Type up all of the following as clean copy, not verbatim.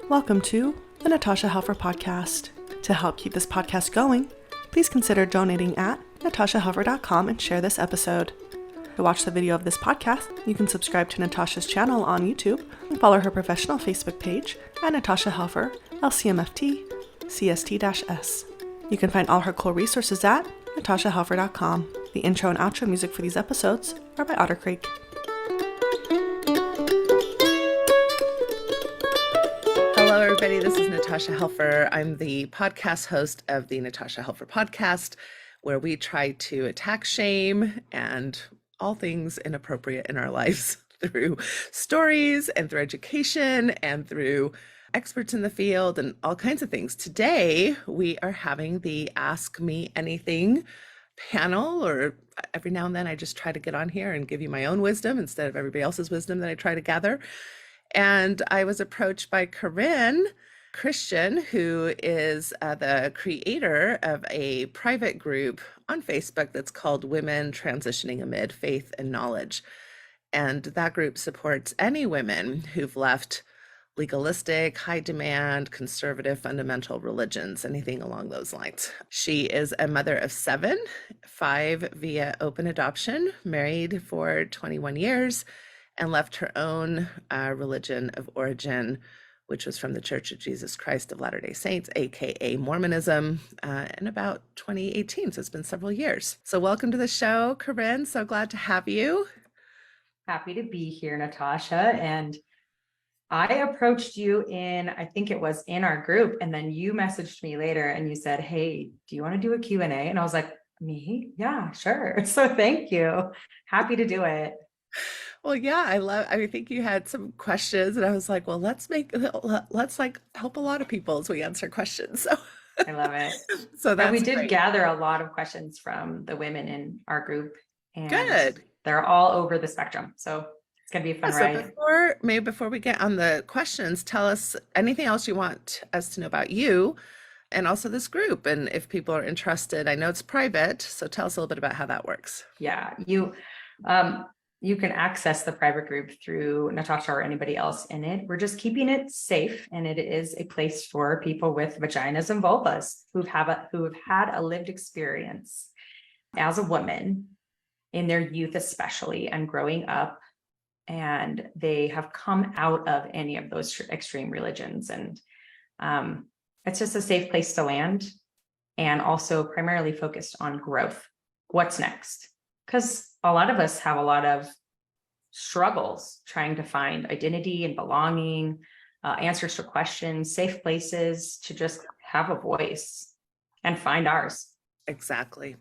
Welcome to the Natasha Helfer Podcast. To help keep this podcast going, please consider donating at natashahelfer.com and share this episode. To watch the video of this podcast, you can subscribe to Natasha's channel on YouTube and follow her professional Facebook page at Natasha Helfer, LCMFT, CST-S. You can find all her cool resources at natashahelfer.com. The intro and outro music for these episodes are by Otter Creek. Hello, everybody. This is Natasha Helfer. I'm the podcast host of the Natasha Helfer Podcast, where we try to attack shame and all things inappropriate in our lives through stories and through education and through experts in the field and all kinds of things. Today, we are having the Ask Me Anything panel, or every now and then I just try to get on here and give you my own wisdom instead of everybody else's wisdom that I try to gather. And I was approached by Corrine Christian, who is the creator of a private group on Facebook that's called Women Transitioning Amid Faith and Knowledge. And that group supports any women who've left legalistic, high demand, conservative, fundamental religions, anything along those lines. She is a mother of 7, 5 via open adoption, married for 21 years, and left her own religion of origin, which was from the Church of Jesus Christ of Latter-day Saints, aka Mormonism, in about 2018. So it's been several years. So welcome to the show, Corrine. So glad to have you. Happy to be here, Natasha. And I approached you I think it was in our group, and then you messaged me later and you said, hey, do you want to do a Q&A? And I was like, me? Yeah, sure. So thank you. Happy to do it. Well, yeah, I think you had some questions and I was like, well, let's help a lot of people as we answer questions. So I love it. So that's we did great. gather a lot of questions from the women in our group, and Good. They're all over the spectrum. So it's going to be a fun ride. So before we get on the questions, tell us anything else you want us to know about you and also this group. And if people are interested, I know it's private, so tell us a little bit about how that works. Yeah, you can access the private group through Natasha or anybody else in it. We're just keeping it safe, and it is a place for people with vaginas and vulvas who've had a lived experience as a woman in their youth, especially, and growing up, and they have come out of any of those extreme religions. And it's just a safe place to land, and also primarily focused on growth. What's next? Because a lot of us have a lot of struggles trying to find identity and belonging, answers to questions, safe places to just have a voice and find ours. Exactly.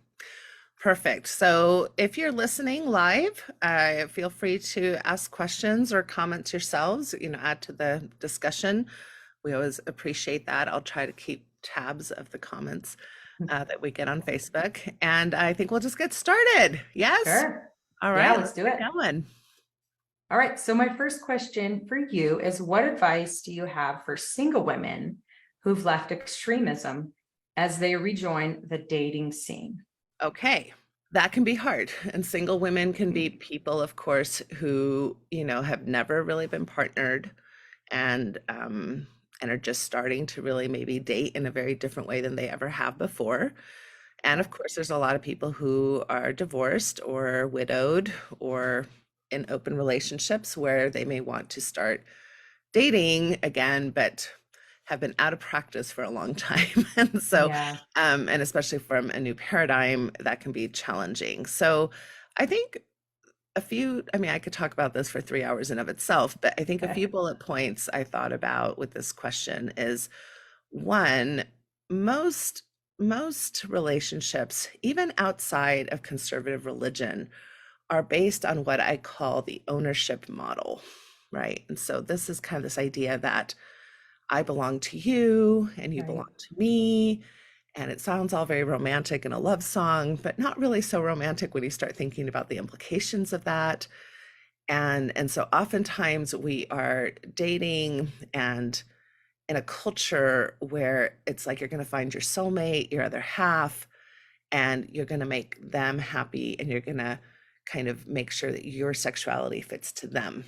Perfect. So if you're listening live, feel free to ask questions or comments yourselves, add to the discussion. We always appreciate that. I'll try to keep tabs of the comments that we get on Facebook. And I think we'll just get started. Yes? Sure. All right. Yeah, let's do it. Going. All right. So my first question for you is, what advice do you have for single women who've left extremism as they rejoin the dating scene? Okay. That can be hard. And single women can be people, of course, who, have never really been partnered and are just starting to really maybe date in a very different way than they ever have before. And of course, there's a lot of people who are divorced or widowed or in open relationships where they may want to start dating again, but have been out of practice for a long time. And so, Yeah. And especially from a new paradigm, that can be challenging. So I think I could talk about this for 3 hours in of itself, but I think a few bullet points I thought about with this question is, one, most relationships, even outside of conservative religion, are based on what I call the ownership model, right? And so this is kind of this idea that I belong to you and you Right. belong to me. And it sounds all very romantic in a love song, but not really so romantic when you start thinking about the implications of that. And so oftentimes we are dating and in a culture where it's like you're going to find your soulmate, your other half, and you're going to make them happy, and you're going to kind of make sure that your sexuality fits to them.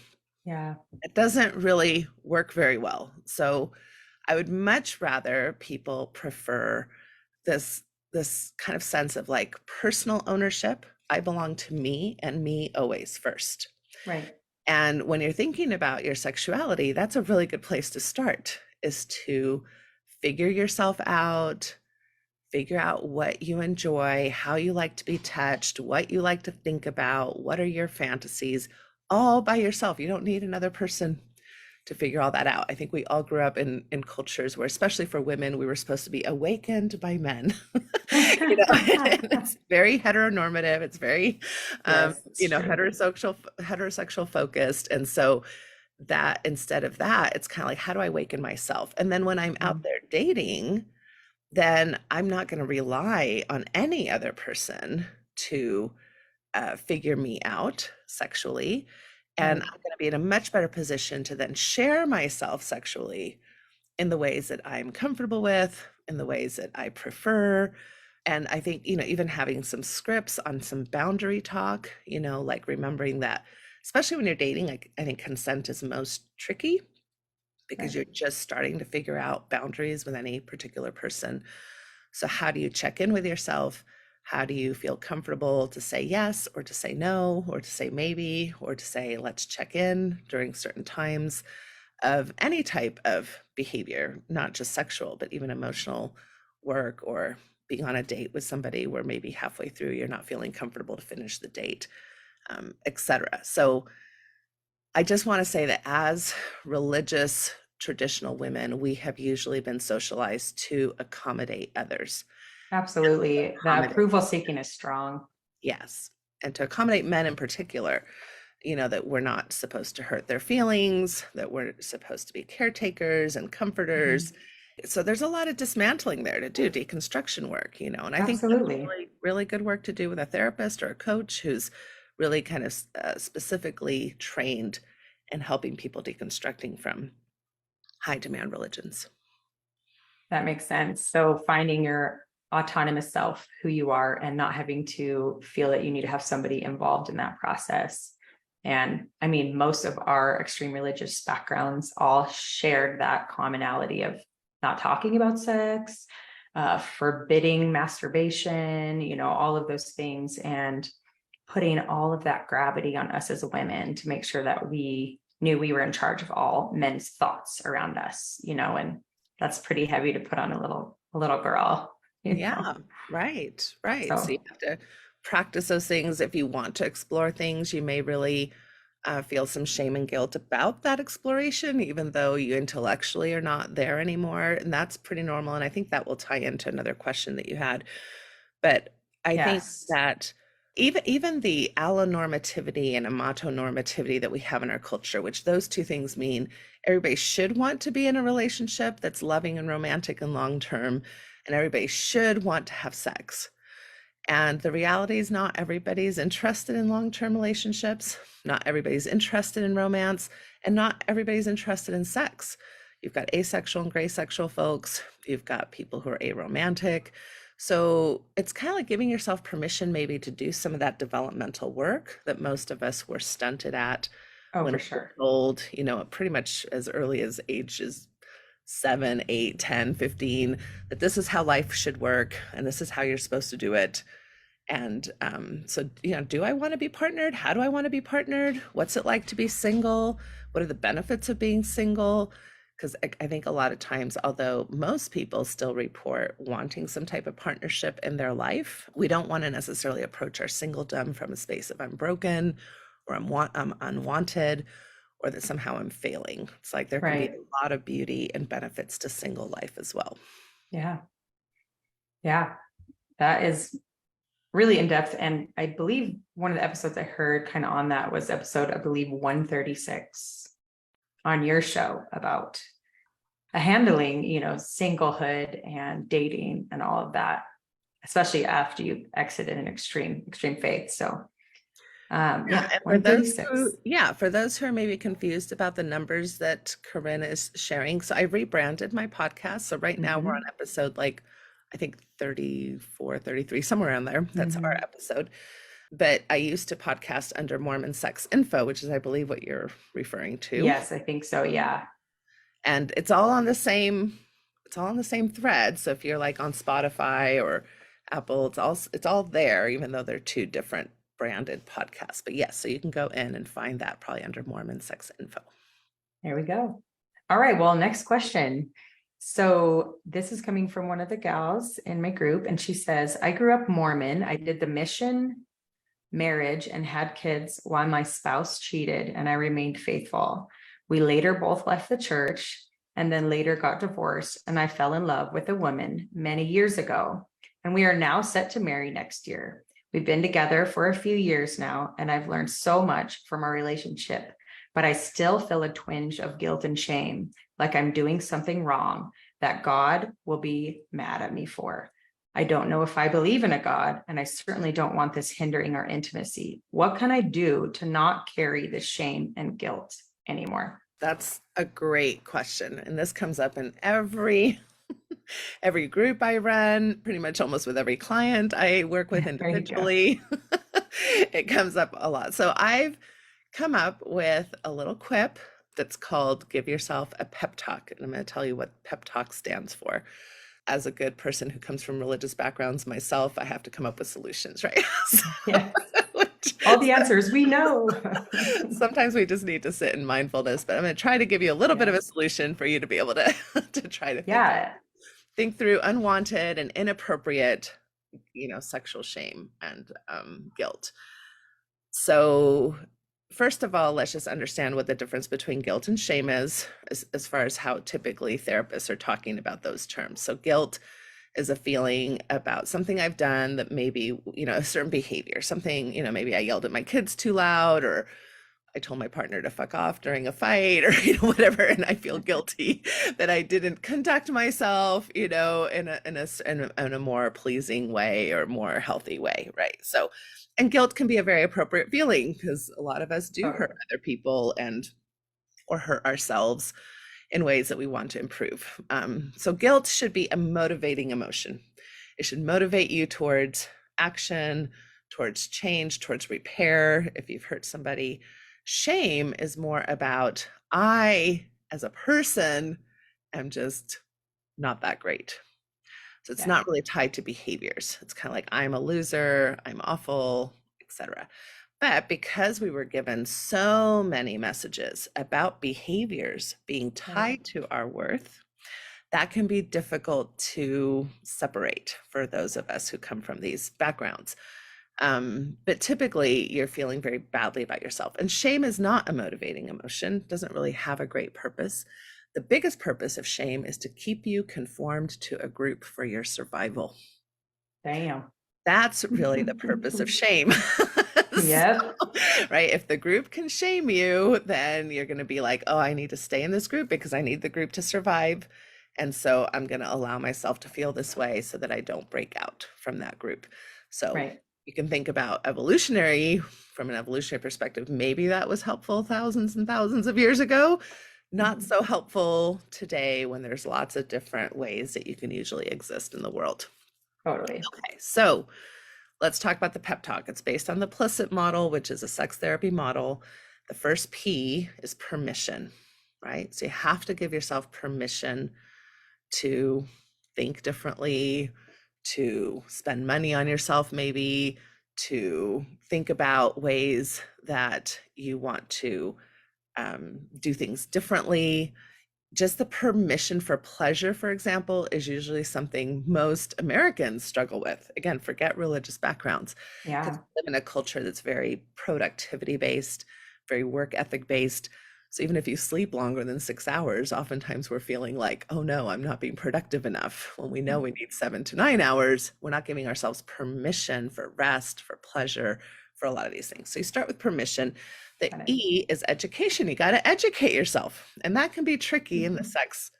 Yeah. It doesn't really work very well. So I would much rather people prefer this this kind of sense of like personal ownership. I belong to me and me always first. Right. And when you're thinking about your sexuality, that's a really good place to start, is to figure yourself out, figure out what you enjoy, how you like to be touched, what you like to think about, what are your fantasies, all by yourself. You don't need another person to figure all that out. I think we all grew up in cultures where, especially for women, we were supposed to be awakened by men. It's very heteronormative. It's very, Yes, it's true. heterosexual focused. And so that instead of that, it's kind of like, how do I awaken myself? And then when I'm out Mm. there dating, then I'm not going to rely on any other person to figure me out sexually. And I'm Right. going to be in a much better position to then share myself sexually in the ways that I'm comfortable with, in the ways that I prefer. And I think, even having some scripts on some boundary talk, like remembering that, especially when you're dating, like I think consent is most tricky because Right. you're just starting to figure out boundaries with any particular person. So, how do you check in with yourself? How do you feel comfortable to say yes or to say no or to say maybe or to say let's check in during certain times of any type of behavior, not just sexual, but even emotional work or being on a date with somebody where maybe halfway through you're not feeling comfortable to finish the date, etc. So, I just want to say that as religious, traditional women, we have usually been socialized to accommodate others. Absolutely. The Accommodate, approval seeking is strong. yes. And to accommodate men in particular, that we're not supposed to hurt their feelings, that we're supposed to be caretakers and comforters. Mhm. So there's a lot of dismantling there to do, deconstruction work, and I think that's Absolutely. really, really good work to do with a therapist or a coach who's really kind of specifically trained in helping people deconstructing from high demand religions. That makes sense. So finding your autonomous self, who you are, and not having to feel that you need to have somebody involved in that process. And I mean, most of our extreme religious backgrounds all shared that commonality of not talking about sex, forbidding masturbation, all of those things, and putting all of that gravity on us as women to make sure that we knew we were in charge of all men's thoughts around us, and that's pretty heavy to put on a little girl, Yeah, right, right. So you So have to practice those things. If you want to explore things, you may really feel some shame and guilt about that exploration, even though you intellectually are not there anymore. And that's pretty normal. And I think that will tie into another question that you had. But I think yes. that even the allonormativity and amatonormativity that we have in our culture, which those two things mean everybody should want to be in a relationship that's loving and romantic and long term, and everybody should want to have sex. And the reality is, not everybody's interested in long term relationships, not everybody's interested in romance, and not everybody's interested in sex. You've got asexual and gray sexual folks, you've got people who are aromantic. So it's kind of like giving yourself permission, maybe, to do some of that developmental work that most of us were stunted at Oh, when for we were sure. told, pretty much as early as ages 7, 8, 10, 15, that this is how life should work and this is how you're supposed to do it. And so, do I want to be partnered? How do I want to be partnered? What's it like to be single? What are the benefits of being single? Because I think a lot of times, although most people still report wanting some type of partnership in their life, we don't want to necessarily approach our singledom from a space of I'm broken or I'm unwanted or that somehow I'm failing. It's like there can be Right. a lot of beauty and benefits to single life as well. Yeah. Yeah. That is really in depth. And I believe one of the episodes I heard kind of on that was episode, I believe, 136 on your show about handling, singlehood and dating and all of that, especially after you exited an extreme faith. So Yeah, and 136. for those who are maybe confused about the numbers that Corinne is sharing, so I rebranded my podcast. So right now we're on Mhm. episode, like, I think 34, 33, somewhere around there. That's our Mhm. episode. but I used to podcast under Mormon Sex Info, which is, I believe, what you're referring to. Yes, I think so. Yeah. And it's all on the same thread. So if you're like on Spotify or Apple, it's all there, even though they're two different branded podcasts. But yes, so you can go in and find that probably under Mormon Sex Info. There we go. All right. Well, next question. So this is coming from one of the gals in my group, and she says, I grew up Mormon. I did the mission, marriage, and had kids while my spouse cheated, and I remained faithful. We later both left the church and then later got divorced, and I fell in love with a woman many years ago, and we are now set to marry next year. We've been together for a few years now, and I've learned so much from our relationship, but I still feel a twinge of guilt and shame, like I'm doing something wrong that God will be mad at me for. I don't know if I believe in a God, and I certainly don't want this hindering our intimacy. What can I do to not carry the shame and guilt anymore? That's a great question. And this comes up in every group I run, pretty much almost with every client I work with individually. It comes up a lot. So I've come up with a little quip that's called Give Yourself a Pep Talk. And I'm going to tell you what Pep Talk stands for. As a good person who comes from religious backgrounds myself, I have to come up with solutions, right? Yeah. All the answers we know. Sometimes we just need to sit in mindfulness, but I'm going to try to give you a little bit of a solution for you to be able to try to think through unwanted and inappropriate, sexual shame and guilt. So first of all, let's just understand what the difference between guilt and shame is, as far as how typically therapists are talking about those terms. So guilt is a feeling about something I've done that maybe, a certain behavior, something, maybe I yelled at my kids too loud, or I told my partner to fuck off during a fight, or, whatever. And I feel guilty that I didn't conduct myself, in a more pleasing way or more healthy way. Right. So, and guilt can be a very appropriate feeling because a lot of us do hurt other people or hurt ourselves in ways that we want to improve. So guilt should be a motivating emotion. It should motivate you towards action, towards change, towards repair if you've hurt somebody. Shame is more about, I, as a person, am just not that great. So it's not really tied to behaviors. It's kind of like, I'm a loser, I'm awful, etc. But because we were given so many messages about behaviors being tied to our worth, that can be difficult to separate for those of us who come from these backgrounds. But typically you're feeling very badly about yourself. And shame is not a motivating emotion, doesn't really have a great purpose. The biggest purpose of shame is to keep you conformed to a group for your survival. Damn. That's really the purpose of shame. Yep. Right. If the group can shame you, then you're going to be like, oh, I need to stay in this group because I need the group to survive. And so I'm going to allow myself to feel this way so that I don't break out from that group. So you can think about from an evolutionary perspective, maybe that was helpful thousands and thousands of years ago. Not so helpful today when there's lots of different ways that you can usually exist in the world. Totally. Okay, so let's talk about the pep talk. It's based on the Pacini model, which is a sex therapy model. The first P is permission, right? So you have to give yourself permission to think differently, to spend money on yourself, maybe to think about ways that you want to do things differently. Just the permission for pleasure, for example, is usually something most Americans struggle with. Again, forget religious backgrounds. Yeah. We live in a culture that's very productivity based, very work ethic based. So even if you sleep longer than 6 hours, oftentimes we're feeling like, oh no, I'm not being productive enough. When we know we need 7 to 9 hours, we're not giving ourselves permission for rest, for pleasure, for a lot of these things. So you start with permission. The E is education. You got to educate yourself. And that can be tricky in the sex,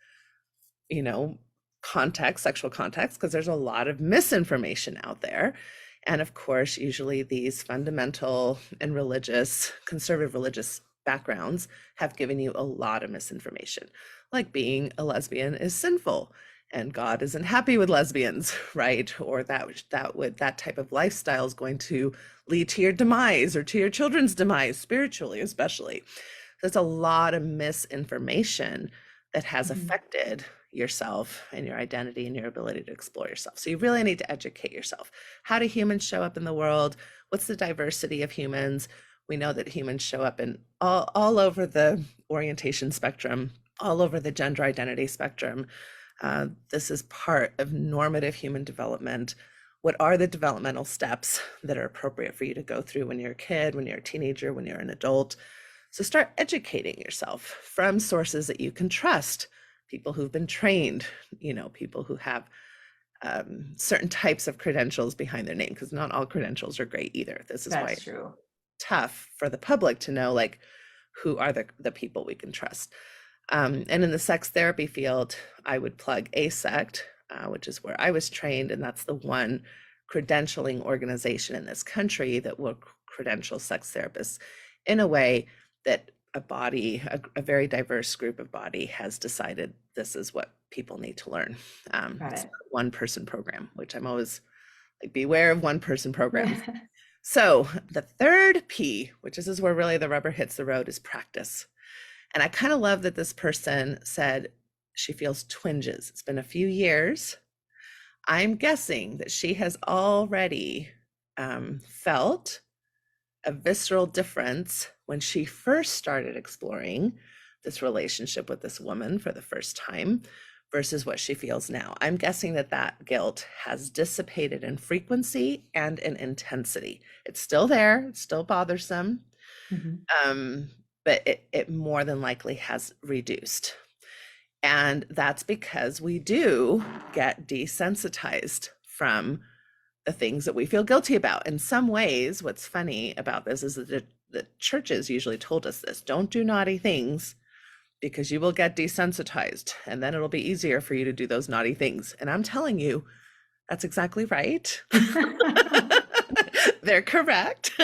context, sexual context, because there's a lot of misinformation out there. And of course, usually these fundamental and conservative religious backgrounds have given you a lot of misinformation, like being a lesbian is sinful and God isn't happy with lesbians, right? Or that type of lifestyle is going to lead to your demise or to your children's demise, spiritually, especially. There's a lot of misinformation that has affected yourself and your identity and your ability to explore yourself. So you really need to educate yourself. How do humans show up in the world? What's the diversity of humans? We know that humans show up in all over the orientation spectrum, all over the gender identity spectrum. This is part of normative human development. What are the developmental steps that are appropriate for you to go through when you're a kid, when you're a teenager, when you're an adult? So start educating yourself from sources that you can trust, people who've been trained, people who have certain types of credentials behind their name, because not all credentials are great either. This is why it's tough for the public to know, like, who are the people we can trust. And in the sex therapy field, I would plug ASECT, which is where I was trained, and that's the one credentialing organization in this country that will credential sex therapists in a way that a very diverse group of body has decided this is what people need to learn. It's a one-person program, which I'm always like, beware of one-person programs. So the third P, which is where really the rubber hits the road, is practice. And I kind of love that this person said she feels twinges. It's been a few years. I'm guessing that she has already felt a visceral difference when she first started exploring this relationship with this woman for the first time versus what she feels now. I'm guessing that guilt has dissipated in frequency and in intensity. It's still there, it's still bothersome, but it more than likely has reduced. And that's because we do get desensitized from the things that we feel guilty about. In some ways, what's funny about this is that the churches usually told us this: don't do naughty things because you will get desensitized, and then it'll be easier for you to do those naughty things. And I'm telling you, that's exactly right. They're correct.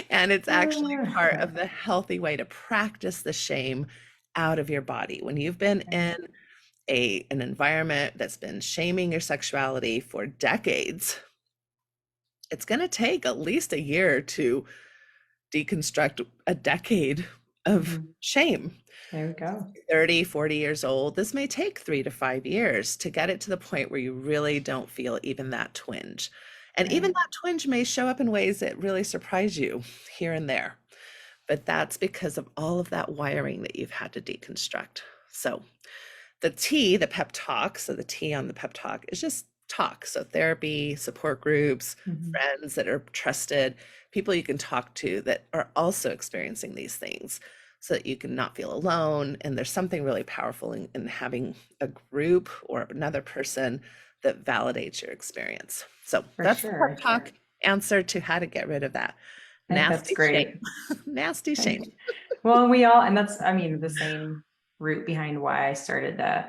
And it's actually part of the healthy way to practice the shame out of your body. When you've been in an environment that's been shaming your sexuality for decades, it's going to take at least a year to deconstruct a decade of shame. There we go. 30, 40 years old. This may take 3 to 5 years to get it to the point where you really don't feel even that twinge. And even that twinge may show up in ways that really surprise you here and there. But that's because of all of that wiring that you've had to deconstruct. So the T, the pep talk, so the T on the pep talk is just talk. So therapy, support groups, friends that are trusted, people you can talk to that are also experiencing these things, so that you can not feel alone. And there's something really powerful in having a group or another person that validates your experience. So that's the pep talk answer to how to get rid of that nasty shame. Nasty shame. Well, and that's, the same root behind why I started the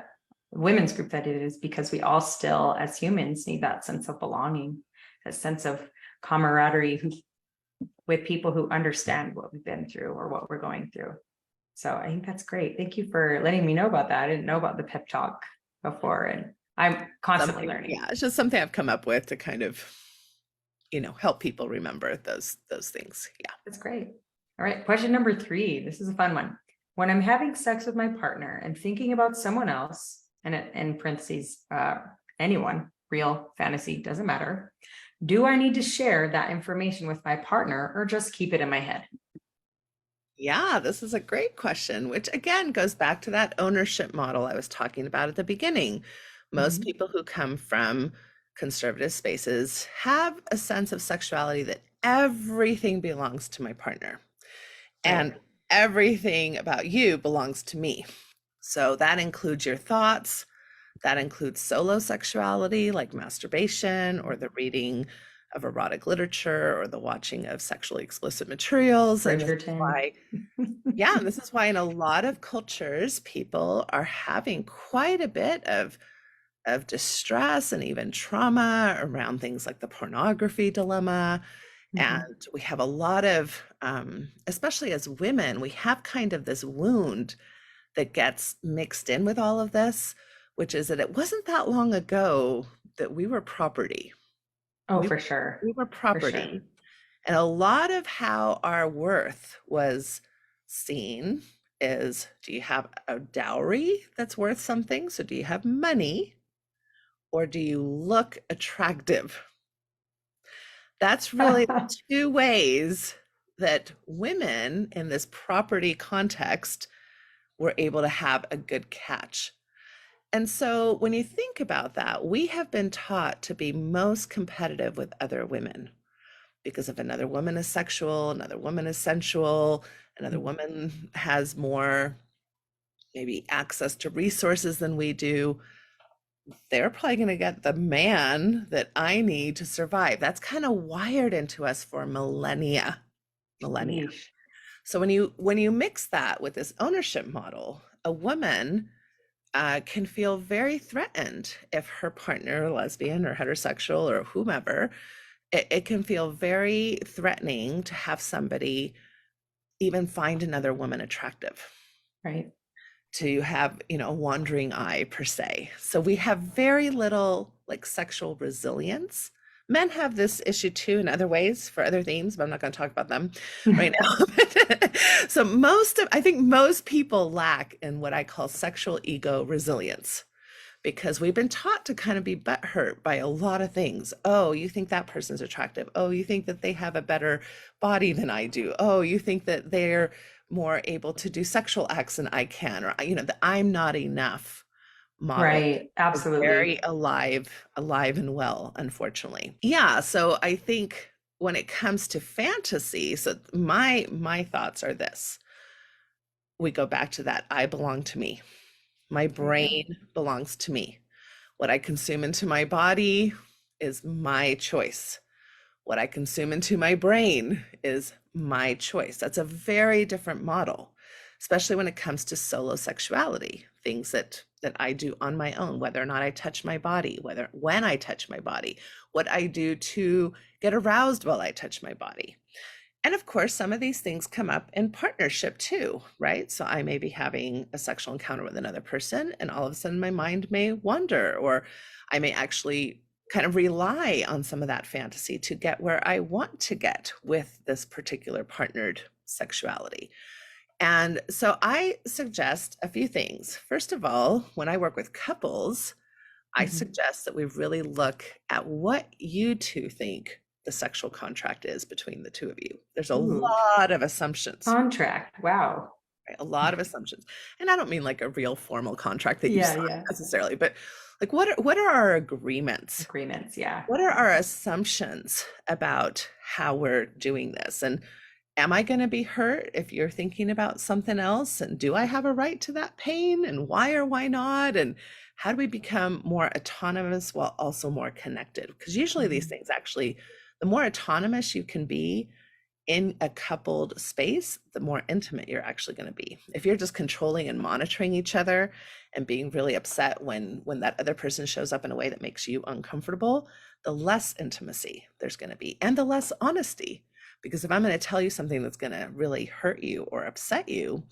women's group that it is, because we all still, as humans, need that sense of belonging, a sense of camaraderie with people who understand what we've been through or what we're going through. So I think that's great. Thank you for letting me know about that. I didn't know about the pep talk before, and I'm constantly learning. Yeah, it's just something I've come up with to kind of, help people remember those things. Yeah. That's great. All right. Question number 3. This is a fun one. When I'm having sex with my partner and thinking about someone else, and in parentheses, anyone, real, fantasy, doesn't matter, do I need to share that information with my partner or just keep it in my head? Yeah, this is a great question, which again goes back to that ownership model I was talking about at the beginning. Most people who come from conservative spaces have a sense of sexuality that everything belongs to my partner and everything about you belongs to me. So that includes your thoughts, that includes solo sexuality like masturbation or the reading of erotic literature or the watching of sexually explicit materials. And this is why, this is why in a lot of cultures, people are having quite a bit of distress and even trauma around things like the pornography dilemma. And we have a lot of, especially as women, we have kind of this wound that gets mixed in with all of this, which is that it wasn't that long ago that we were property. Oh, We, for sure. we were For sure. property. And a lot of how our worth was seen is, do you have a dowry that's worth something? So do you have money, or do you look attractive? That's really the two ways that women in this property context were able to have a good catch. And so when you think about that, we have been taught to be most competitive with other women, because if another woman is sexual, another woman is sensual, another woman has more maybe access to resources than we do, they're probably going to get the man that I need to survive. That's kind of wired into us for millennia. Yeesh. So when you mix that with this ownership model, a woman can feel very threatened if her partner, lesbian or heterosexual or whomever, it can feel very threatening to have somebody even find another woman attractive. Right. To have, a wandering eye per se. So we have very little like sexual resilience. Men have this issue too in other ways for other themes, but I'm not going to talk about them right now. So I think most people lack in what I call sexual ego resilience, because we've been taught to kind of be butthurt by a lot of things. Oh, you think that person's attractive. Oh, you think that they have a better body than I do. Oh, you think that they're more able to do sexual acts than I can, or the I'm not enough model. Right. Absolutely. Very alive and well, unfortunately. Yeah. So I think when it comes to fantasy, so my thoughts are this. We go back to that. I belong to me. My brain belongs to me. What I consume into my body is my choice. What I consume into my brain is my choice. That's a very different model, especially when it comes to solo sexuality, things that I do on my own, whether or not I touch my body, when I touch my body, what I do to get aroused while I touch my body. And of course, some of these things come up in partnership too, right? So I may be having a sexual encounter with another person, and all of a sudden my mind may wander, or I may actually kind of rely on some of that fantasy to get where I want to get with this particular partnered sexuality. And so I suggest a few things. First of all, when I work with couples, I suggest that we really look at what you two think the sexual contract is between the two of you. There's a lot of assumptions. Contract. Wow. Right? A lot of assumptions. And I don't mean like a real formal contract that you sign necessarily, but like what are our agreements? Agreements, yeah. What are our assumptions about how we're doing this? And am I going to be hurt if you're thinking about something else? And do I have a right to that pain? And why or why not? And how do we become more autonomous while also more connected? Because usually these things actually, the more autonomous you can be in a coupled space, the more intimate you're actually going to be. If you're just controlling and monitoring each other and being really upset when that other person shows up in a way that makes you uncomfortable, the less intimacy there's going to be, and the less honesty. Because if I'm going to tell you something that's going to really hurt you or upset you,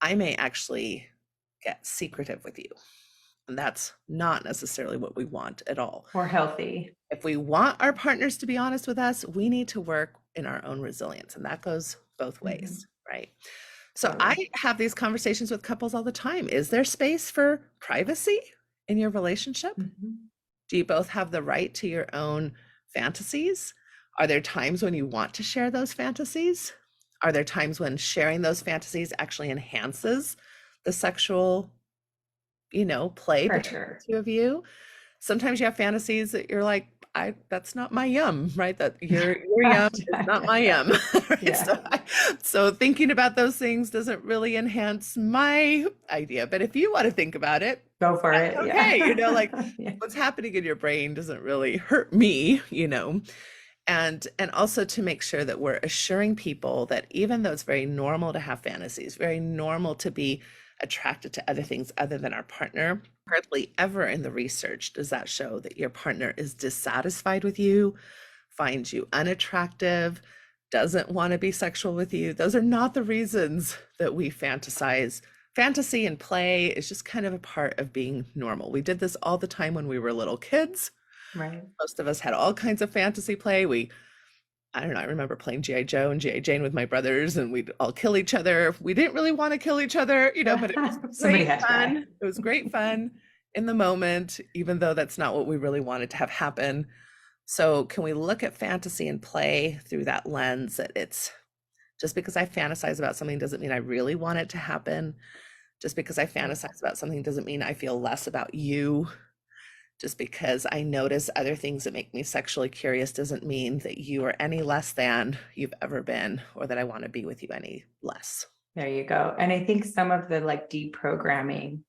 I may actually get secretive with you. And that's not necessarily what we want at all. Or healthy. If we want our partners to be honest with us, we need to work in our own resilience. And that goes both ways, right? So I have these conversations with couples all the time. Is there space for privacy in your relationship? Do you both have the right to your own fantasies? Are there times when you want to share those fantasies? Are there times when sharing those fantasies actually enhances the sexual, play between the two of you? Sometimes you have fantasies that you're like, that's not my yum, right? That your yum is not my yum. Right? So thinking about those things doesn't really enhance my idea. But if you want to think about it, go for it. Okay, like what's happening in your brain doesn't really hurt me, And also to make sure that we're assuring people that even though it's very normal to have fantasies, very normal to be attracted to other things other than our partner, hardly ever in the research does that show that your partner is dissatisfied with you, finds you unattractive, doesn't want to be sexual with you. Those are not the reasons that we fantasize fantasy and play is just kind of a part of being normal. We did this all the time when we were little kids. Right. Most of us had all kinds of fantasy play. I don't know, I remember playing G.I. Joe and G.I. Jane with my brothers, and we'd all kill each other. We didn't really want to kill each other, but it was Somebody great had to fun. die. It was great fun in the moment, even though that's not what we really wanted to have happen. So can we look at fantasy and play through that lens, that it's just because I fantasize about something doesn't mean I really want it to happen. Just because I fantasize about something doesn't mean I feel less about you. Just because I notice other things that make me sexually curious doesn't mean that you are any less than you've ever been, or that I want to be with you any less. There you go. And I think some of the like deprogramming,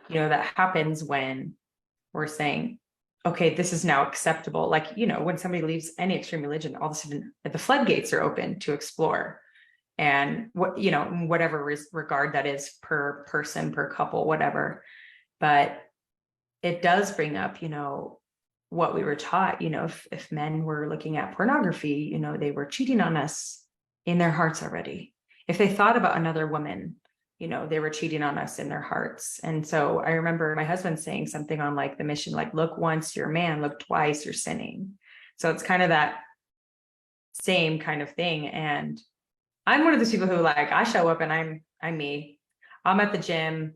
that happens when we're saying, okay, this is now acceptable. Like, when somebody leaves any extreme religion, all of a sudden the floodgates are open to explore. And whatever regard that is per person, per couple, whatever. But it does bring up, what we were taught, if men were looking at pornography, they were cheating on us in their hearts already. If they thought about another woman, they were cheating on us in their hearts. And so I remember my husband saying something on like the mission, like, look once, you're a man, look twice, you're sinning. So it's kind of that same kind of thing. And I'm one of those people who like, I show up and I'm me. I'm at the gym,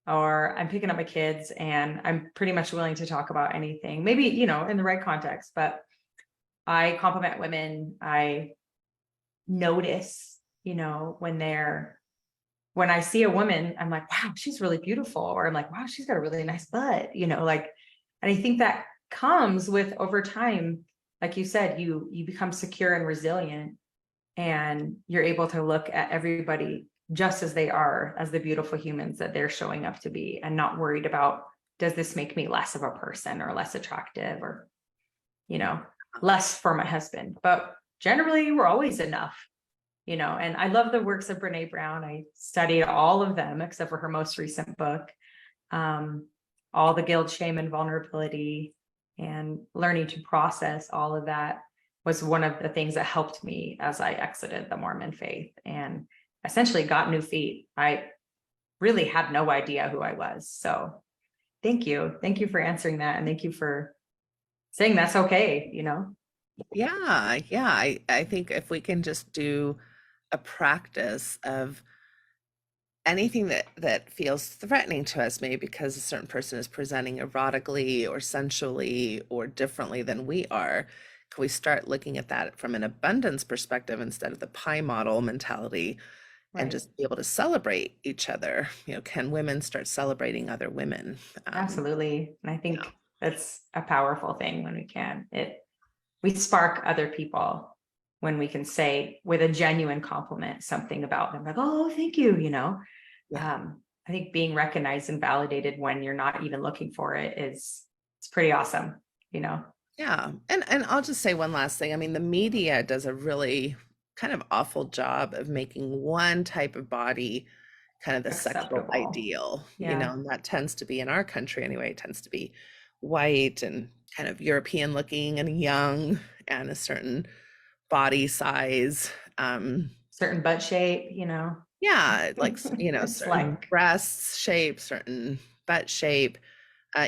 or I'm picking up my kids, and I'm pretty much willing to talk about anything, maybe, in the right context, but I compliment women. I notice, when I see a woman, I'm like, wow, she's really beautiful. Or I'm like, wow, she's got a really nice butt, and I think that comes with over time, like you said, you become secure and resilient, and you're able to look at everybody just as they are, as the beautiful humans that they're showing up to be, and not worried about, does this make me less of a person or less attractive, or, less for my husband. But generally we're always enough, and I love the works of Brene Brown. I studied all of them except for her most recent book, all the guilt, shame, and vulnerability, and learning to process all of that was one of the things that helped me as I exited the Mormon faith and essentially got new feet. I really had no idea who I was. So thank you. Thank you for answering that. And thank you for saying that's okay, Yeah. I think if we can just do a practice of anything that feels threatening to us, maybe because a certain person is presenting erotically or sensually or differently than we are, can we start looking at that from an abundance perspective instead of the pie model mentality? And just be able to celebrate each other. Can women start celebrating other women? Absolutely. And I think that's a powerful thing when we can. We spark other people when we can say with a genuine compliment something about them, like, oh, thank you, I think being recognized and validated when you're not even looking for it it's pretty awesome, Yeah. And I'll just say one last thing. I mean, the media does a really kind of awful job of making one type of body kind of the sexual ideal, and that tends to be, in our country anyway, it tends to be white and kind of European looking and young and a certain body size, certain butt shape, like certain breasts shape, certain butt shape.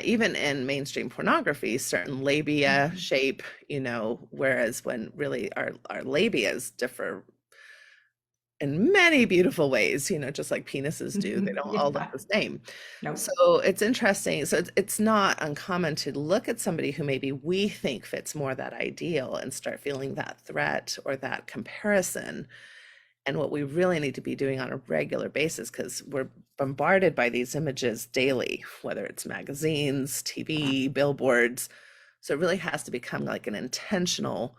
Even in mainstream pornography, certain labia shape, whereas when really our labias differ in many beautiful ways, just like penises do. They don't all look the same. Nope. So it's interesting. So it's not uncommon to look at somebody who maybe we think fits more that ideal and start feeling that threat or that comparison. And what we really need to be doing on a regular basis, because we're bombarded by these images daily, whether it's magazines, TV, billboards. So it really has to become like an intentional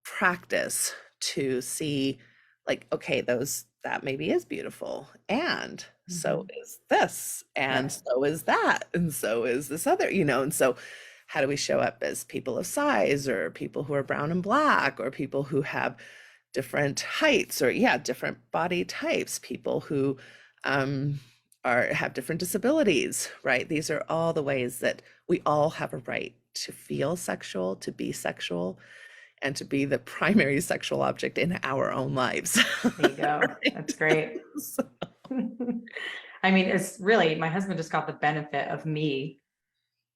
practice to see, like, okay, that maybe is beautiful. And so is this, and so is that, and so is this other, and so how do we show up as people of size, or people who are brown and black, or people who have different heights, or different body types, people who have different disabilities, right? These are all the ways that we all have a right to feel sexual, to be sexual, and to be the primary sexual object in our own lives. There you go. That's great. I mean, it's really, my husband just got the benefit of me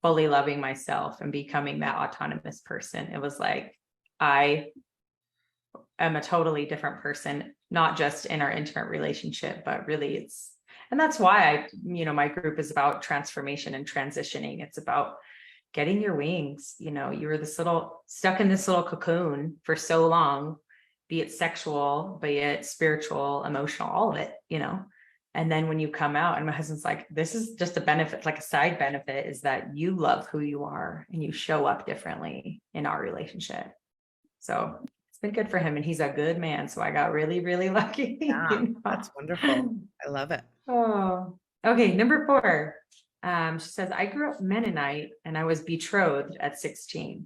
fully loving myself and becoming that autonomous person. It was like, I am a totally different person, not just in our intimate relationship, but really and that's why my group is about transformation and transitioning. It's about getting your wings. You were stuck in this little cocoon for so long, be it sexual, be it spiritual, emotional, all of it, and then when you come out, and my husband's like, this is just a benefit, like a side benefit, is that you love who you are and you show up differently in our relationship. So it's been good for him, and he's a good man. So I got really, really lucky. Yeah, that's wonderful. I love it. Oh, okay. Number 4. She says, I grew up Mennonite and I was betrothed at 16.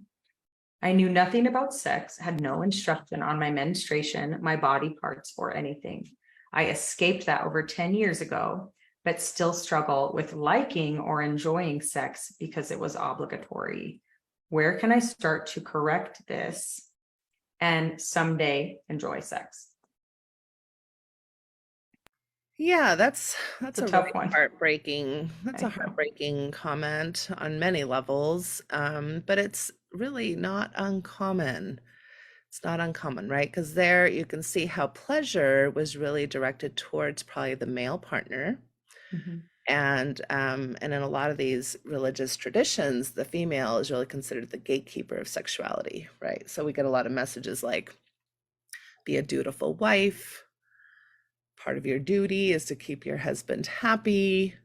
I knew nothing about sex, had no instruction on my menstruation, my body parts, or anything. I escaped that over 10 years ago, but still struggle with liking or enjoying sex because it was obligatory. Where can I start to correct this and someday enjoy sex? Yeah, that's a a tough really one. heartbreaking. That's I a know. heartbreaking comment on many levels. But it's really not uncommon. It's not uncommon, right? Because there you can see how pleasure was really directed towards probably the male partner. Mhm. And in a lot of these religious traditions, the female is really considered the gatekeeper of sexuality, right? So we get a lot of messages like, be a dutiful wife. Part of your duty is to keep your husband happy.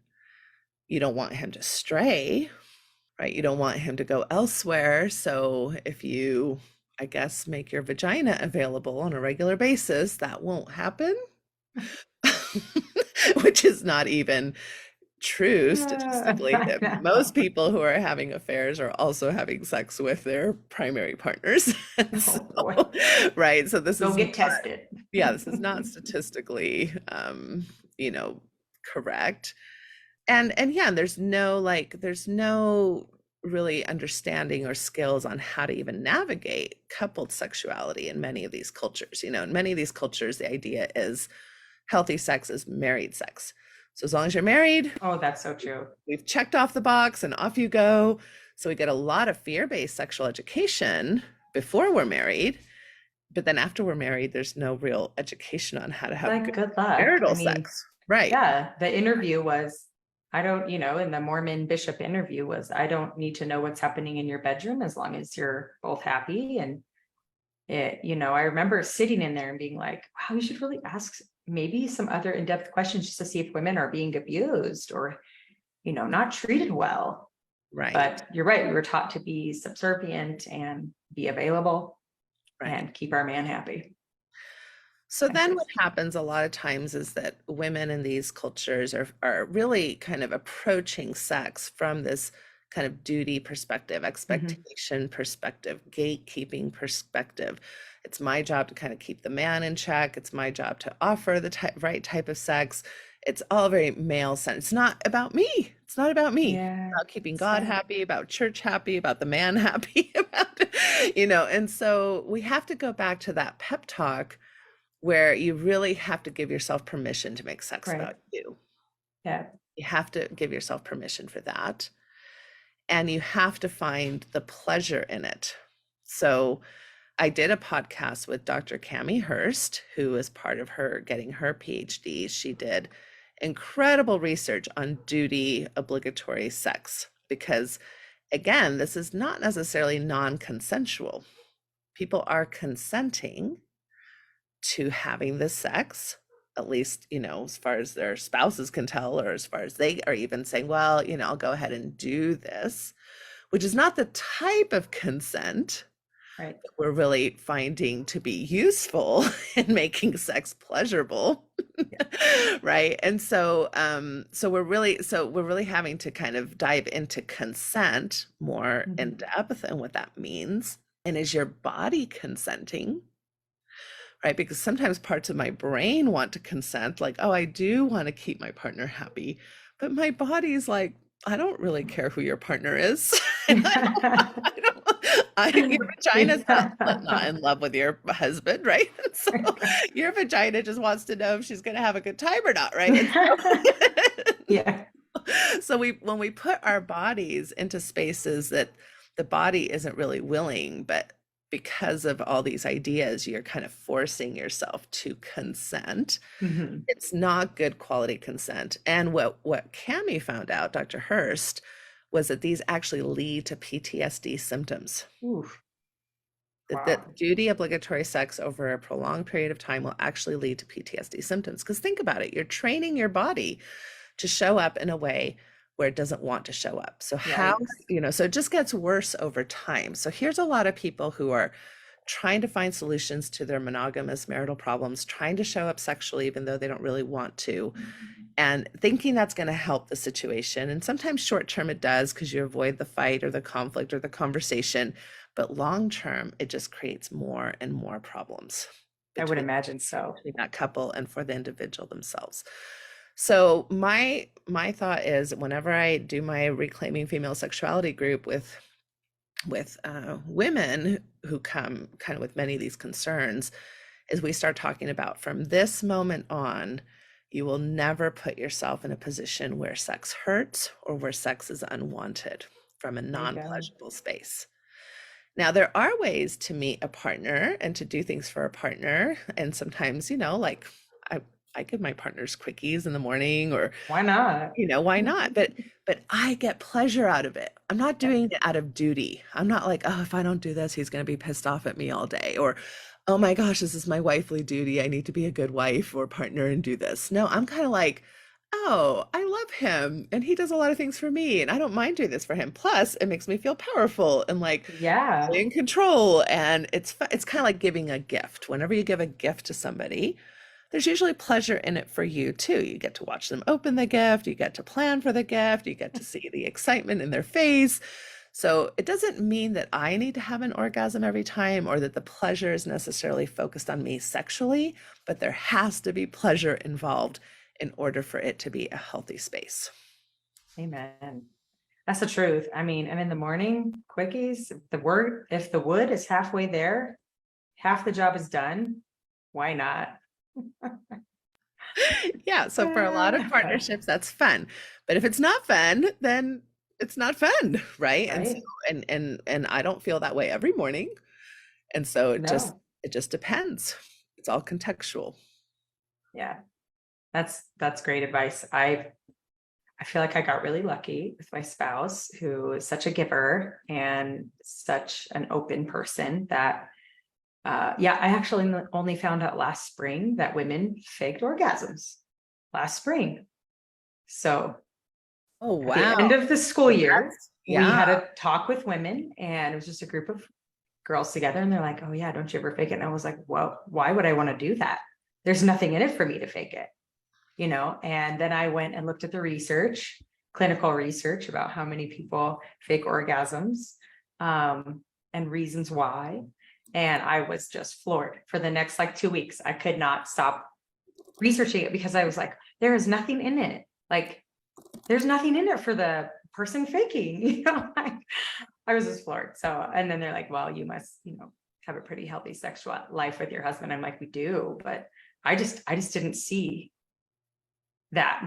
You don't want him to stray, right? You don't want him to go elsewhere. So if you, I guess, make your vagina available on a regular basis, that won't happen, which is not even true statistically, I that know. most people who are having affairs are also having sex with their primary partners. Oh boy. Right. So this Go is get tested. this is not statistically, correct. And yeah, there's no really understanding or skills on how to even navigate coupled sexuality in many of these cultures. In many of these cultures, the idea is healthy sex is married sex. So as long as you're married, Oh, that's so true. we've checked off the box and off you go. So we get a lot of fear-based sexual education before we're married, but then after we're married, there's no real education on how to have Like, good luck. marital I mean, sex. Right. yeah, the interview was, I don't, in the Mormon bishop interview was, I don't need to know what's happening in your bedroom as long as you're both happy. And I remember sitting in there and being like, wow, we should really ask maybe some other in-depth questions just to see if women are being abused or, not treated well. Right. But you're right. We were taught to be subservient and be available and keep our man happy. So then what happens a lot of times is that women in these cultures are really kind of approaching sex from this kind of duty perspective, expectation perspective, gatekeeping perspective. It's my job to kind of keep the man in check. It's my job to offer the right type of sex. It's all very male centered. It's not about me. It's not about me. Yeah, it's about keeping God happy, about church happy, about the man happy, and so we have to go back to that pep talk where you really have to give yourself permission to make sex about you. Yeah. You have to give yourself permission for that. And you have to find the pleasure in it. So I did a podcast with Dr. Cami Hurst, who is part of her getting her PhD. She did incredible research on duty obligatory sex, because again, this is not necessarily non-consensual. People are consenting to having this sex, at least, as far as their spouses can tell, or as far as they are even saying, well, I'll go ahead and do this, which is not the type of consent that we're really finding to be useful in making sex pleasurable. Right. And so we're really having to kind of dive into consent more in depth and what that means. And is your body consenting? Right? Because sometimes parts of my brain want to consent, like, oh, I do want to keep my partner happy, but my body's like, I don't really care who your partner is. Your vagina's Yeah. not in love with your husband, right? So your vagina just wants to know if she's going to have a good time or not, right? Yeah. So when we put our bodies into spaces that the body isn't really willing, but because of all these ideas, you're kind of forcing yourself to consent. Mhm. It's not good quality consent. And what Cami found out, Dr. Hurst, was that these actually lead to PTSD symptoms. Oof. That Wow. duty obligatory sex over a prolonged period of time will actually lead to PTSD symptoms. Because think about it, you're training your body to show up in a way where it doesn't want to show up. So how, Yikes. so it just gets worse over time. So here's a lot of people who are trying to find solutions to their monogamous marital problems, trying to show up sexually even though they don't really want to, and thinking that's going to help the situation. And sometimes short term it does because you avoid the fight or the conflict or the conversation, but long term it just creates more and more problems I would between imagine so. that couple and for the individual themselves. So my thought is, whenever I do my Reclaiming Female Sexuality group with women who come kind of with many of these concerns, is we start talking about, from this moment on, you will never put yourself in a position where sex hurts or where sex is unwanted from a There you go. non-pleasurable space. Now, there are ways to meet a partner and to do things for a partner. And sometimes, like I give my partners quickies in the morning, or, Why not? why not? But I get pleasure out of it. I'm not doing it out of duty. I'm not like, oh, if I don't do this, he's going to be pissed off at me all day. Or, oh my gosh, this is my wifely duty. I need to be a good wife or partner and do this. No, I'm kind of like, oh, I love him and he does a lot of things for me and I don't mind doing this for him. Plus, it makes me feel powerful and like Yeah. in control. And it's kind of like giving a gift. Whenever you give a gift to somebody, there's usually pleasure in it for you too. You get to watch them open the gift, you get to plan for the gift, you get to see the excitement in their face. So it doesn't mean that I need to have an orgasm every time or that the pleasure is necessarily focused on me sexually, but there has to be pleasure involved in order for it to be a healthy space. Amen. That's the truth. I mean, and in the morning, quickies, if the wood is halfway there, half the job is done. Why not? Yeah, so for a lot of partnerships, that's fun. But if it's not fun, then it's not fun, right? And so, Right? and I don't feel that way every morning. And so it No. just depends. It's all contextual. Yeah. That's great advice. I feel like I got really lucky with my spouse, who is such a giver and such an open person that yeah, I actually only found out last spring that women faked orgasms last spring. So Oh, at the wow. end of the school year, we Yeah. had a talk with women, and it was just a group of girls together, and they're like, oh yeah, don't you ever fake it? And I was like, well, why would I want to do that? There's nothing in it for me to fake it, and then I went and looked at the research, clinical research, about how many people fake orgasms, and reasons why. And I was just floored. For the next 2 weeks, I could not stop researching it because I was like, there is nothing in it. There's nothing in it for the person faking, I was just floored. So, and then they're like, well, you must, have a pretty healthy sexual life with your husband. I'm like, we do, but I just didn't see that.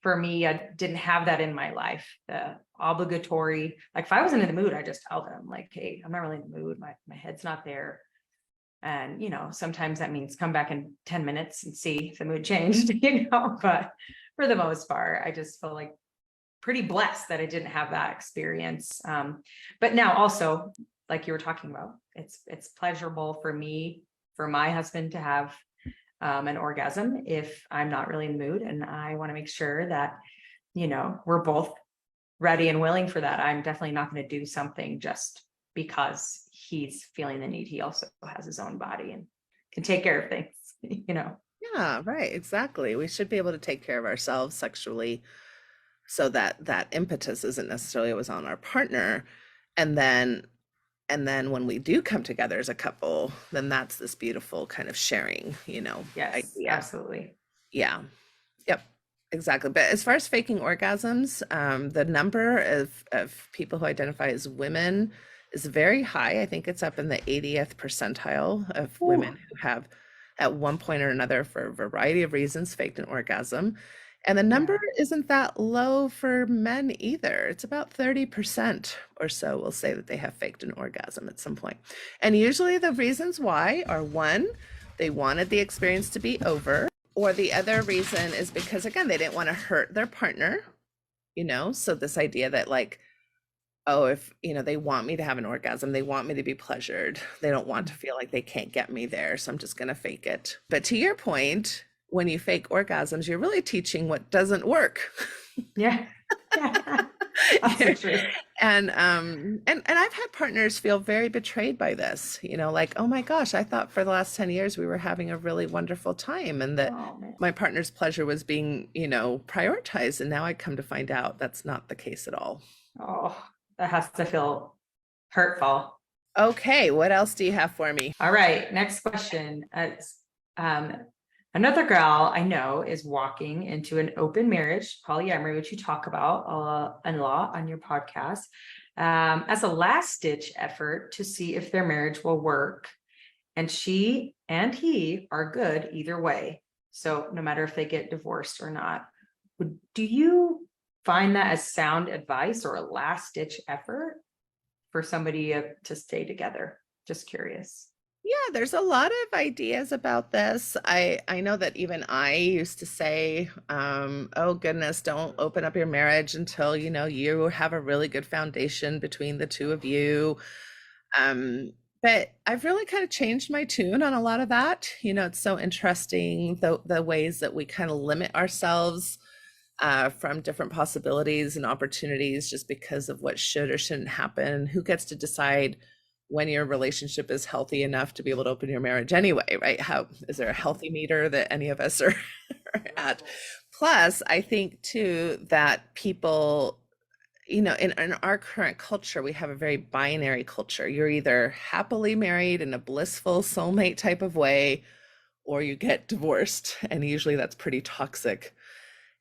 For me, I didn't have that in my life, the obligatory, if I wasn't in the mood, I just tell them like, hey, I'm not really in the mood. My head's not there. And, sometimes that means come back in 10 minutes and see if the mood changed, but for the most part, I just feel like pretty blessed that I didn't have that experience. But now also, like you were talking about, it's pleasurable for me, for my husband to have an orgasm if I'm not really in the mood, and I want to make sure that, we're both ready and willing for that. I'm definitely not going to do something just because he's feeling the need. He also has his own body and can take care of things, Yeah, right. Exactly. We should be able to take care of ourselves sexually so that that impetus isn't necessarily always on our partner. And then when we do come together as a couple, then that's this beautiful kind of sharing, Yes, idea. absolutely. Yeah. Yep. Exactly. But as far as faking orgasms, the number of people who identify as women is very high. I think it's up in the 80th percentile of Ooh, women who have, at one point or another, for a variety of reasons, faked an orgasm. And the number yeah. isn't that low for men either. It's about 30% or so will say that they have faked an orgasm at some point. And usually the reasons why are, one, they wanted the experience to be over, or the other reason is because, again, they didn't want to hurt their partner, So this idea that, like, oh, if, they want me to have an orgasm, they want me to be pleasured, they don't want to feel like they can't get me there, so I'm just going to fake it. But to your point, when you fake orgasms, you're really teaching what doesn't work. Yeah. Yeah. That's so true. And I've had partners feel very betrayed by this, like, oh my gosh, I thought for the last 10 years we were having a really wonderful time and that Oh man. my partner's pleasure was being, prioritized. And now I come to find out that's not the case at all. Oh, that has to feel hurtful. Okay, what else do you have for me? All right, next question. Another gal I know is walking into an open marriage, polyamory, which you talk about a lot on your podcast, as a last-ditch effort to see if their marriage will work. And she and he are good either way. So no matter if they get divorced or not. Do you find that as sound advice or a last-ditch effort for somebody to stay together? Just curious. Yeah, there's a lot of ideas about this. I know that even I used to say, oh goodness, don't open up your marriage until, you have a really good foundation between the two of you. But I've really kind of changed my tune on a lot of that. It's so interesting, the ways that we kind of limit ourselves from different possibilities and opportunities just because of what should or shouldn't happen. Who gets to decide when your relationship is healthy enough to be able to open your marriage anyway, right? How is there a healthy meter that any of us are at? Plus, I think too that people, in our current culture, we have a very binary culture. You're either happily married in a blissful soulmate type of way, or you get divorced. And usually that's pretty toxic.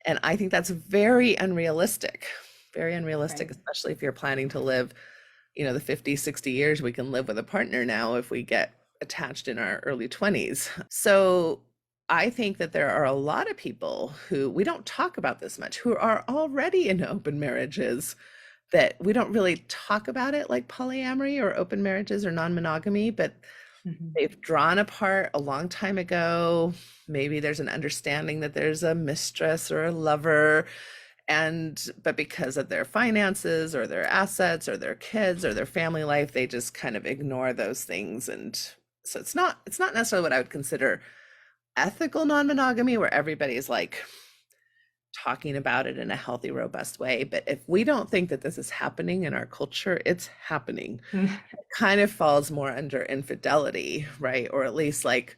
And I think that's very unrealistic, Right. especially if you're planning to live, the 50, 60 years we can live with a partner now if we get attached in our early 20s. So I think that there are a lot of people who, we don't talk about this much, who are already in open marriages, that we don't really talk about it like polyamory or open marriages or non-monogamy, but they've drawn apart a long time ago. Maybe there's an understanding that there's a mistress or a lover, but because of their finances or their assets or their kids or their family life, they just kind of ignore those things. And so it's not necessarily what I would consider ethical non-monogamy, where everybody's like talking about it in a healthy, robust way. But if we don't think that this is happening in our culture, it's happening. It kind of falls more under infidelity, right? Or at least like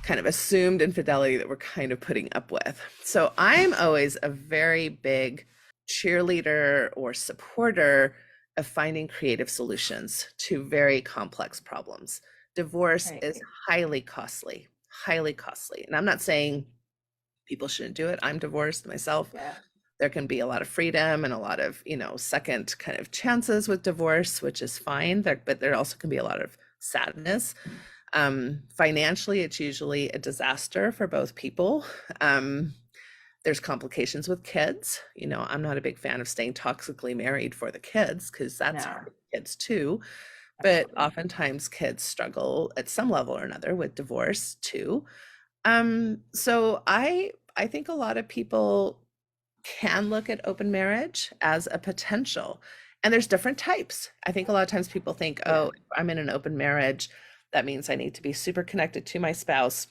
kind of assumed infidelity that we're kind of putting up with. So I'm always a very big cheerleader or supporter of finding creative solutions to very complex problems. Divorce Right. is highly costly, highly costly. And I'm not saying people shouldn't do it. I'm divorced myself. Yeah. There can be a lot of freedom and a lot of, second kind of chances with divorce, which is fine. But there also can be a lot of sadness. Financially, it's usually a disaster for both people. There's complications with kids. I'm not a big fan of staying toxically married for the kids, because that's hard for kids too. But Absolutely. oftentimes kids struggle at some level or another with divorce too. So I think a lot of people can look at open marriage as a potential. And there's different types. I think a lot of times people think, oh, if I'm in an open marriage, that means I need to be super connected to my spouse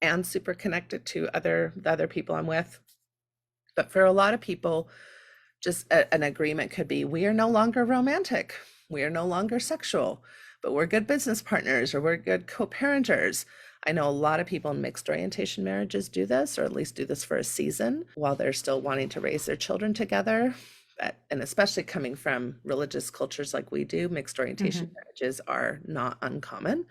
and super connected to the other people I'm with. But for a lot of people, just an agreement could be, we are no longer romantic, we are no longer sexual, but we're good business partners, or we're good co-parenters. I know a lot of people in mixed orientation marriages do this, or at least do this for a season while they're still wanting to raise their children together. And especially coming from religious cultures like we do, mixed orientation marriages are not uncommon,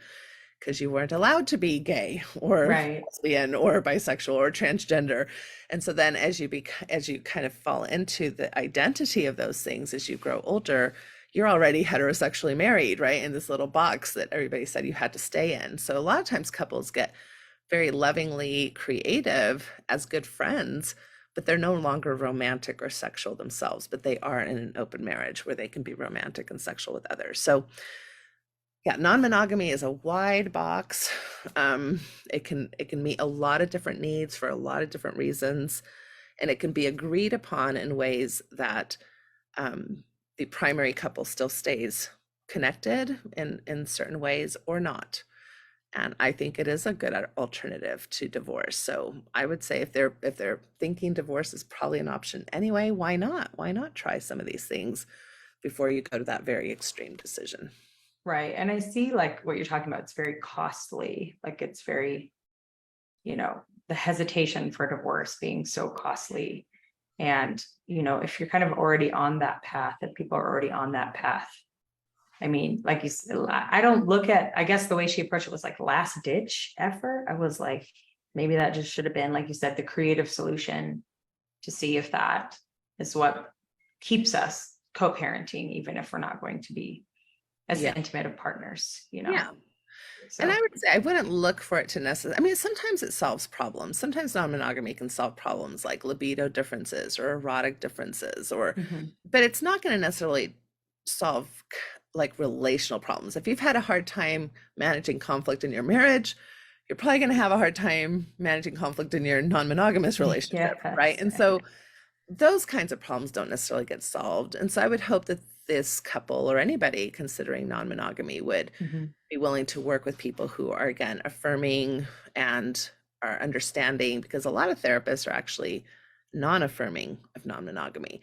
because you weren't allowed to be gay or lesbian or bisexual or transgender. And so then as you kind of fall into the identity of those things as you grow older, you're already heterosexually married, right? In this little box that everybody said you had to stay in. So a lot of times couples get very lovingly creative as good friends, but they're no longer romantic or sexual themselves, but they are in an open marriage where they can be romantic and sexual with others. So yeah, non-monogamy is a wide box. It can meet a lot of different needs for a lot of different reasons, and it can be agreed upon in ways that the primary couple still stays connected in certain ways or not. And I think it is a good alternative to divorce. So I would say if they're thinking divorce is probably an option anyway, why not? Why not try some of these things before you go to that very extreme decision? Right. And I see like what you're talking about, it's very costly. Like it's very, the hesitation for divorce being so costly. And, if you're kind of already on that path, if people are already on that path, I mean, like you said, I don't look at, I guess the way she approached it was like last ditch effort. I was like, maybe that just should have been, like you said, the creative solution to see if that is what keeps us co-parenting, even if we're not going to be as intimate of partners, Yeah. So. And I would say I wouldn't look for it to necessarily, I mean, sometimes it solves problems. Sometimes non-monogamy can solve problems like libido differences or erotic differences, but it's not going to necessarily solve like relational problems. If you've had a hard time managing conflict in your marriage, you're probably going to have a hard time managing conflict in your non-monogamous relationship, right? And so those kinds of problems don't necessarily get solved. And so I would hope that this couple or anybody considering non-monogamy would be willing to work with people who are, again, affirming and are understanding, because a lot of therapists are actually non-affirming of non-monogamy.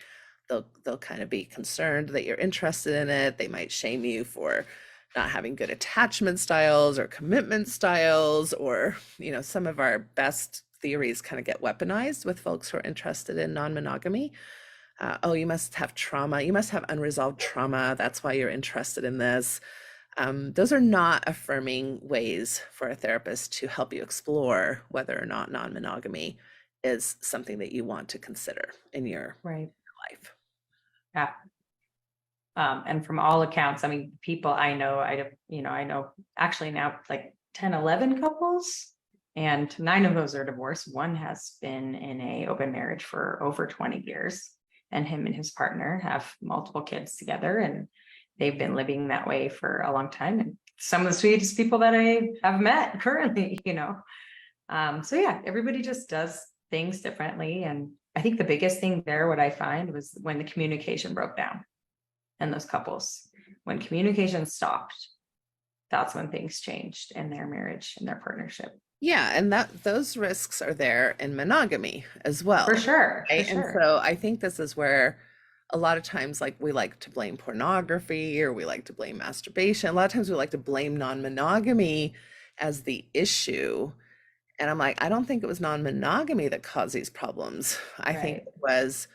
They'll kind of be concerned that you're interested in it. They might shame you for not having good attachment styles or commitment styles, or, some of our best theories kind of get weaponized with folks who are interested in non-monogamy. Oh, you must have trauma. You must have unresolved trauma. That's why you're interested in this. Those are not affirming ways for a therapist to help you explore whether or not non-monogamy is something that you want to consider in your life. Yeah. And from all accounts, I mean, people I know actually now like 10, 11 couples, and 9 of those are divorced. One has been in an open marriage for over 20 years, and him and his partner have multiple kids together, and they've been living that way for a long time. And some of the sweetest people that I have met currently, so yeah, everybody just does things differently. And I think the biggest thing there, what I find, was when the communication broke down in those couples. When communication stopped, that's when things changed in their marriage and their partnership. Yeah, and those risks are there in monogamy as well. For sure. Right? And so I think this is where a lot of times, like, we like to blame pornography or we like to blame masturbation. A lot of times we like to blame non-monogamy as the issue. And I'm like, I don't think it was non-monogamy that caused these problems. I think it was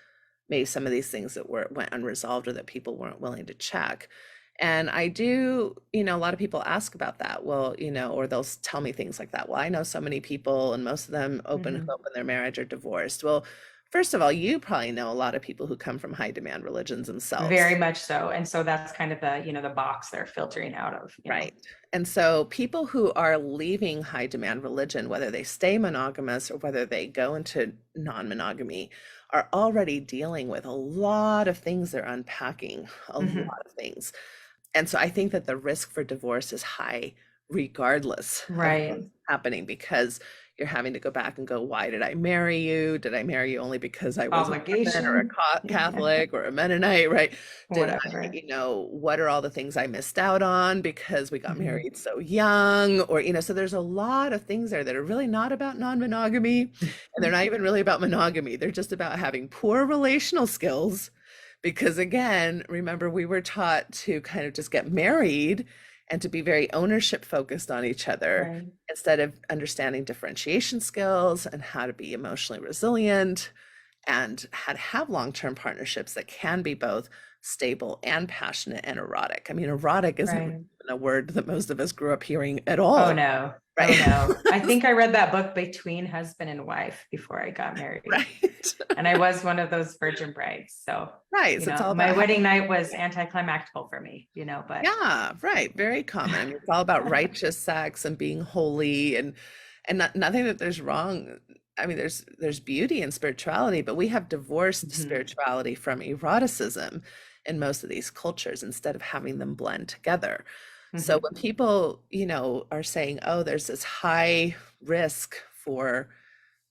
maybe some of these things that went unresolved or that people weren't willing to check. And I do, a lot of people ask about that. Well, or they'll tell me things like that. Well, I know so many people and most of them open their marriage or divorced. Well, first of all, you probably know a lot of people who come from high demand religions themselves. Very much so. And so that's kind of the, the box they're filtering out of. Right. And so people who are leaving high demand religion, whether they stay monogamous or whether they go into non-monogamy, are already dealing with a lot of things. They're unpacking a lot of things. And so I think that the risk for divorce is high regardless of what's happening, because you're having to go back and go, why did I marry you? Did I marry you only because I was a Christian or a Catholic or a Mennonite, right? Did what are all the things I missed out on because we got married so young? Or, so there's a lot of things there that are really not about non-monogamy, and they're not even really about monogamy. They're just about having poor relational skills. Because again, remember, we were taught to kind of just get married and to be very ownership focused on each other instead of understanding differentiation skills and how to be emotionally resilient and how to have long-term partnerships that can be both stable and passionate and erotic. I mean, erotic isn't a word that most of us grew up hearing at all. Oh, no. Oh Right. no. I think I read that book Between Husband and Wife before I got married. Right. And I was one of those virgin brides. So, Right. So it's all my about wedding night was anticlimactical for me, but yeah, right. Very common. I mean, it's all about righteous sex and being holy and nothing that there's wrong. I mean, there's beauty in spirituality, but we have divorced Mhm. spirituality from eroticism in most of these cultures instead of having them blend together. So Mhm. when people, are saying, "Oh, there's this high risk for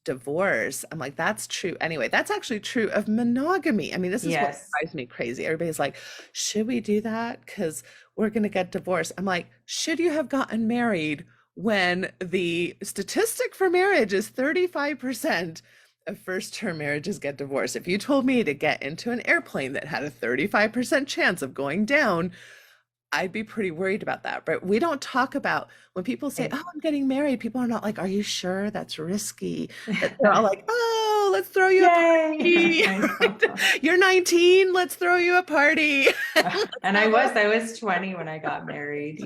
divorce," I'm like, that's true. Anyway, that's actually true of monogamy. I mean, this is what Yes. drives me crazy. Everybody's like, should we do that? Because we're going to get divorced. I'm like, should you have gotten married when the statistic for marriage is 35% of first-term marriages get divorced? If you told me to get into an airplane that had a 35% chance of going down, I'd be pretty worried about that. But we don't talk about when people say, "Oh, I'm getting married." People are not like, "Are you sure that's risky?" That they're all like, "Oh, let's throw you a Yay. party. I know. You're 19, let's throw you a party." And I was 20 when I got married.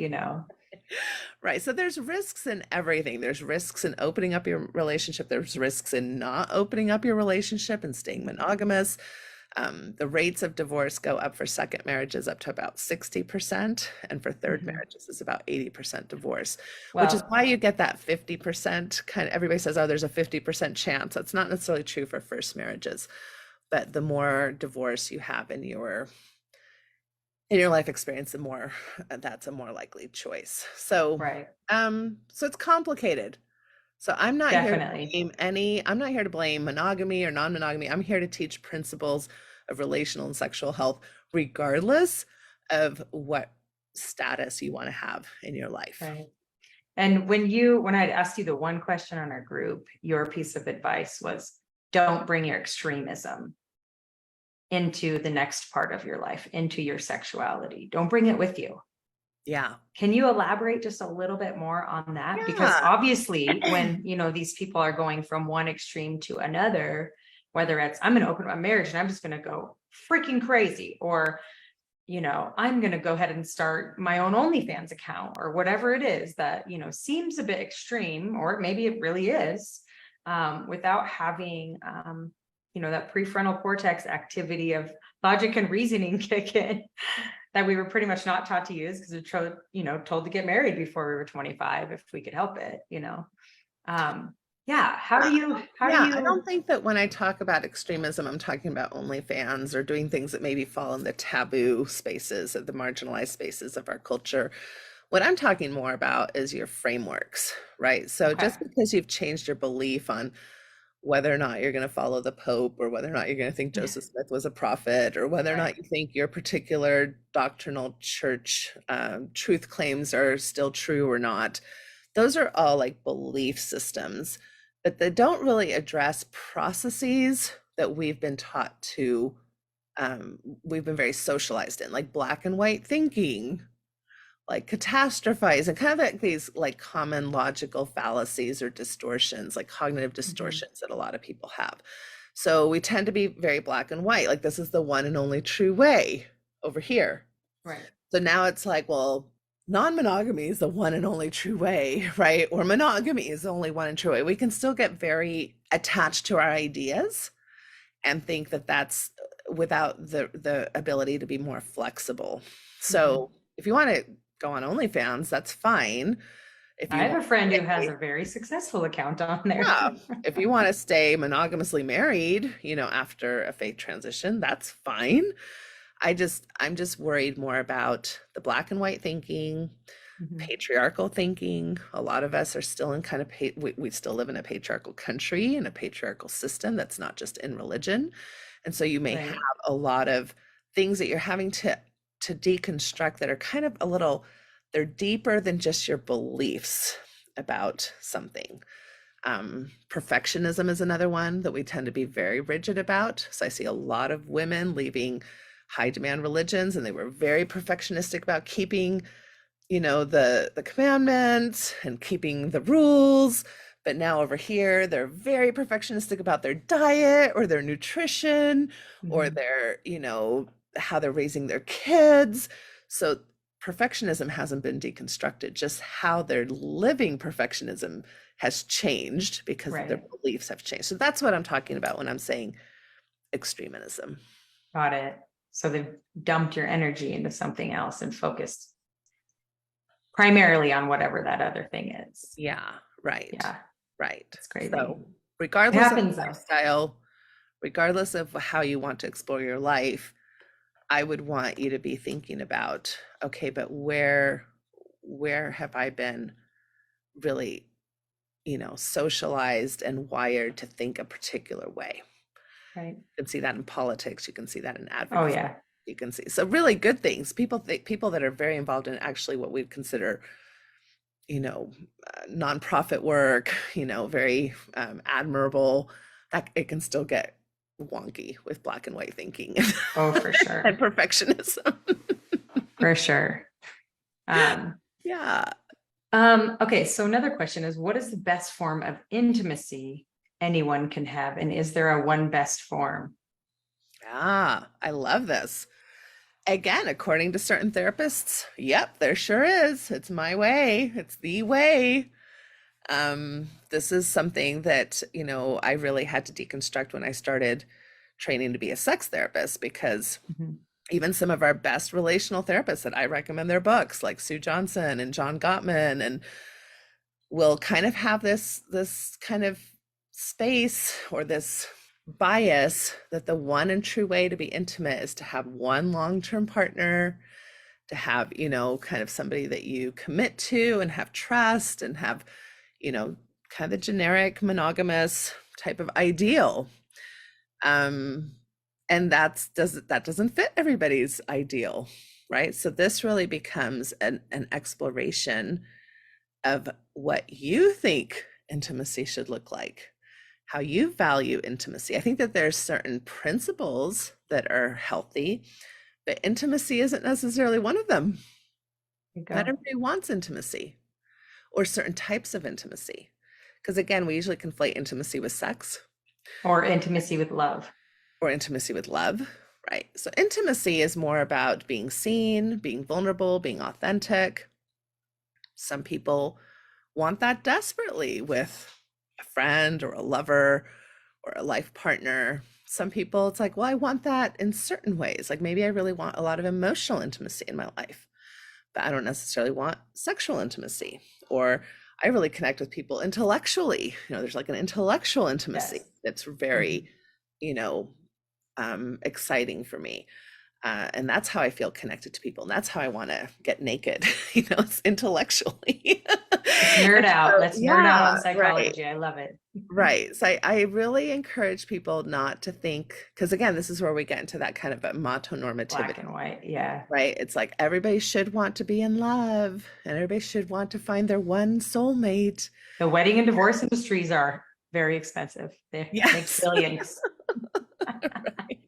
Right. So there's risks in everything. There's risks in opening up your relationship. There's risks in not opening up your relationship and staying monogamous. The rates of divorce go up for second marriages up to about 60%, and for third Mhm. marriages is about 80% divorce, which is Well, why you get that 50% kind of, everybody says, oh, there's a 50% chance. That's not necessarily true for first marriages, but the more divorce you have in your life experience, the more that's a more likely choice. So, right. so it's complicated. So Definitely. I'm not here to blame monogamy or non-monogamy. I'm here to teach principles of relational and sexual health, regardless of what status you want to have in your life. Right. And when I'd asked you the one question on our group, your piece of advice was don't bring your extremism into the next part of your life, into your sexuality. Don't bring it with you. Yeah. Can you elaborate just a little bit more on that? Because Yeah. obviously, when these people are going from one extreme to another, whether it's I'm going to open my marriage and I'm just going to go freaking crazy, or I'm going to go ahead and start my own OnlyFans account, or whatever it is that seems a bit extreme, or maybe it really is, without having that prefrontal cortex activity of logic and reasoning kick in that we were pretty much not taught to use because we were told to get married before we were 25 if we could help it. Yeah. How do you Yeah, I don't think that when I talk about extremism, I'm talking about OnlyFans or doing things that maybe fall in the taboo spaces of the marginalized spaces of our culture. What I'm talking more about is your frameworks, right? So Okay. just because you've changed your belief on whether or not you're going to follow the Pope, or whether or not you're going to think Joseph Smith was a prophet, or whether or Right. not you think your particular doctrinal church truth claims are still true or not, those are all like belief systems, but they don't really address processes that we've been taught to, we've been very socialized in, like black and white thinking, like catastrophize, and kind of like these like common logical fallacies or distortions, like cognitive distortions that a lot of people have. So we tend to be very black and white, like this is the one and only true way over here. Right. So now it's like, well, non-monogamy is the one and only true way, right? Or monogamy is the only one and true way. We can still get very attached to our ideas and think that that's without the ability to be more flexible. So if you want to go on OnlyFans, that's fine. If I you have want a friend who to has stay, a very successful account on there. yeah, if you want to stay monogamously married, after a faith transition, that's fine. I'm just worried more about the black and white thinking, patriarchal thinking. A lot of us are still in kind of we still live in a patriarchal country, in a patriarchal system that's not just in religion. And so you may Right. have a lot of things that you're having to deconstruct that are kind of they're deeper than just your beliefs about something. Perfectionism is another one that we tend to be very rigid about. So I see a lot of women leaving high demand religions, and they were very perfectionistic about keeping, the commandments and keeping the rules. But now over here, they're very perfectionistic about their diet or their nutrition or their, how they're raising their kids. So perfectionism hasn't been deconstructed, just how they're living perfectionism has changed because their Right. beliefs have changed. So that's what I'm talking about when I'm saying extremism. Got it. So they've dumped your energy into something else and focused primarily on whatever that other thing is. Yeah, right. Yeah, Right. it's crazy. So It regardless of happens though. lifestyle, regardless of how you want to explore your life, I would want you to be thinking about, okay, but where have I been really, socialized and wired to think a particular way? Right. You can see that in politics, you can see that in Oh advocacy. yeah. You can see so really good things. People that are very involved in actually what we'd consider, nonprofit work, very admirable. That it can still get wonky with black and white thinking Oh, for sure. and perfectionism. For sure. Yeah. Okay, so another question is, what is the best form of intimacy anyone can have? And is there a one best form? I love this. Again, according to certain therapists, yep, there sure is. It's my way. It's the way. This is something that, I really had to deconstruct when I started training to be a sex therapist, because even some of our best relational therapists that I recommend their books, like Sue Johnson and John Gottman, and will kind of have this kind of space or this bias that the one and true way to be intimate is to have one long-term partner, to have, kind of somebody that you commit to and have trust and have, kind of the generic monogamous type of ideal. And that doesn't fit everybody's ideal, right? So this really becomes an exploration of what you think intimacy should look like, how you value intimacy. I think that there's certain principles that are healthy, but intimacy isn't necessarily one of them. Not everybody wants intimacy or certain types of intimacy. Because again, we usually conflate intimacy with sex. Or intimacy with love. Or intimacy with love, right? So intimacy is more about being seen, being vulnerable, being authentic. Some people want that desperately with a friend or a lover or a life partner. Some people, it's like, well, I want that in certain ways. Like maybe I really want a lot of emotional intimacy in my life, but I don't necessarily want sexual intimacy. Or I really connect with people intellectually. There's like an intellectual intimacy that's very, exciting for me. And that's how I feel connected to people. And that's how I want to get naked, it's intellectually. Let's nerd out. Let's nerd out on psychology. Right. I love it. Right. So I really encourage people not to think, because again, this is where we get into that kind of a macho-normativity. Black and white. Yeah. Right. It's like everybody should want to be in love and everybody should want to find their one soulmate. The wedding and divorce industries are very expensive. They make billions. Right.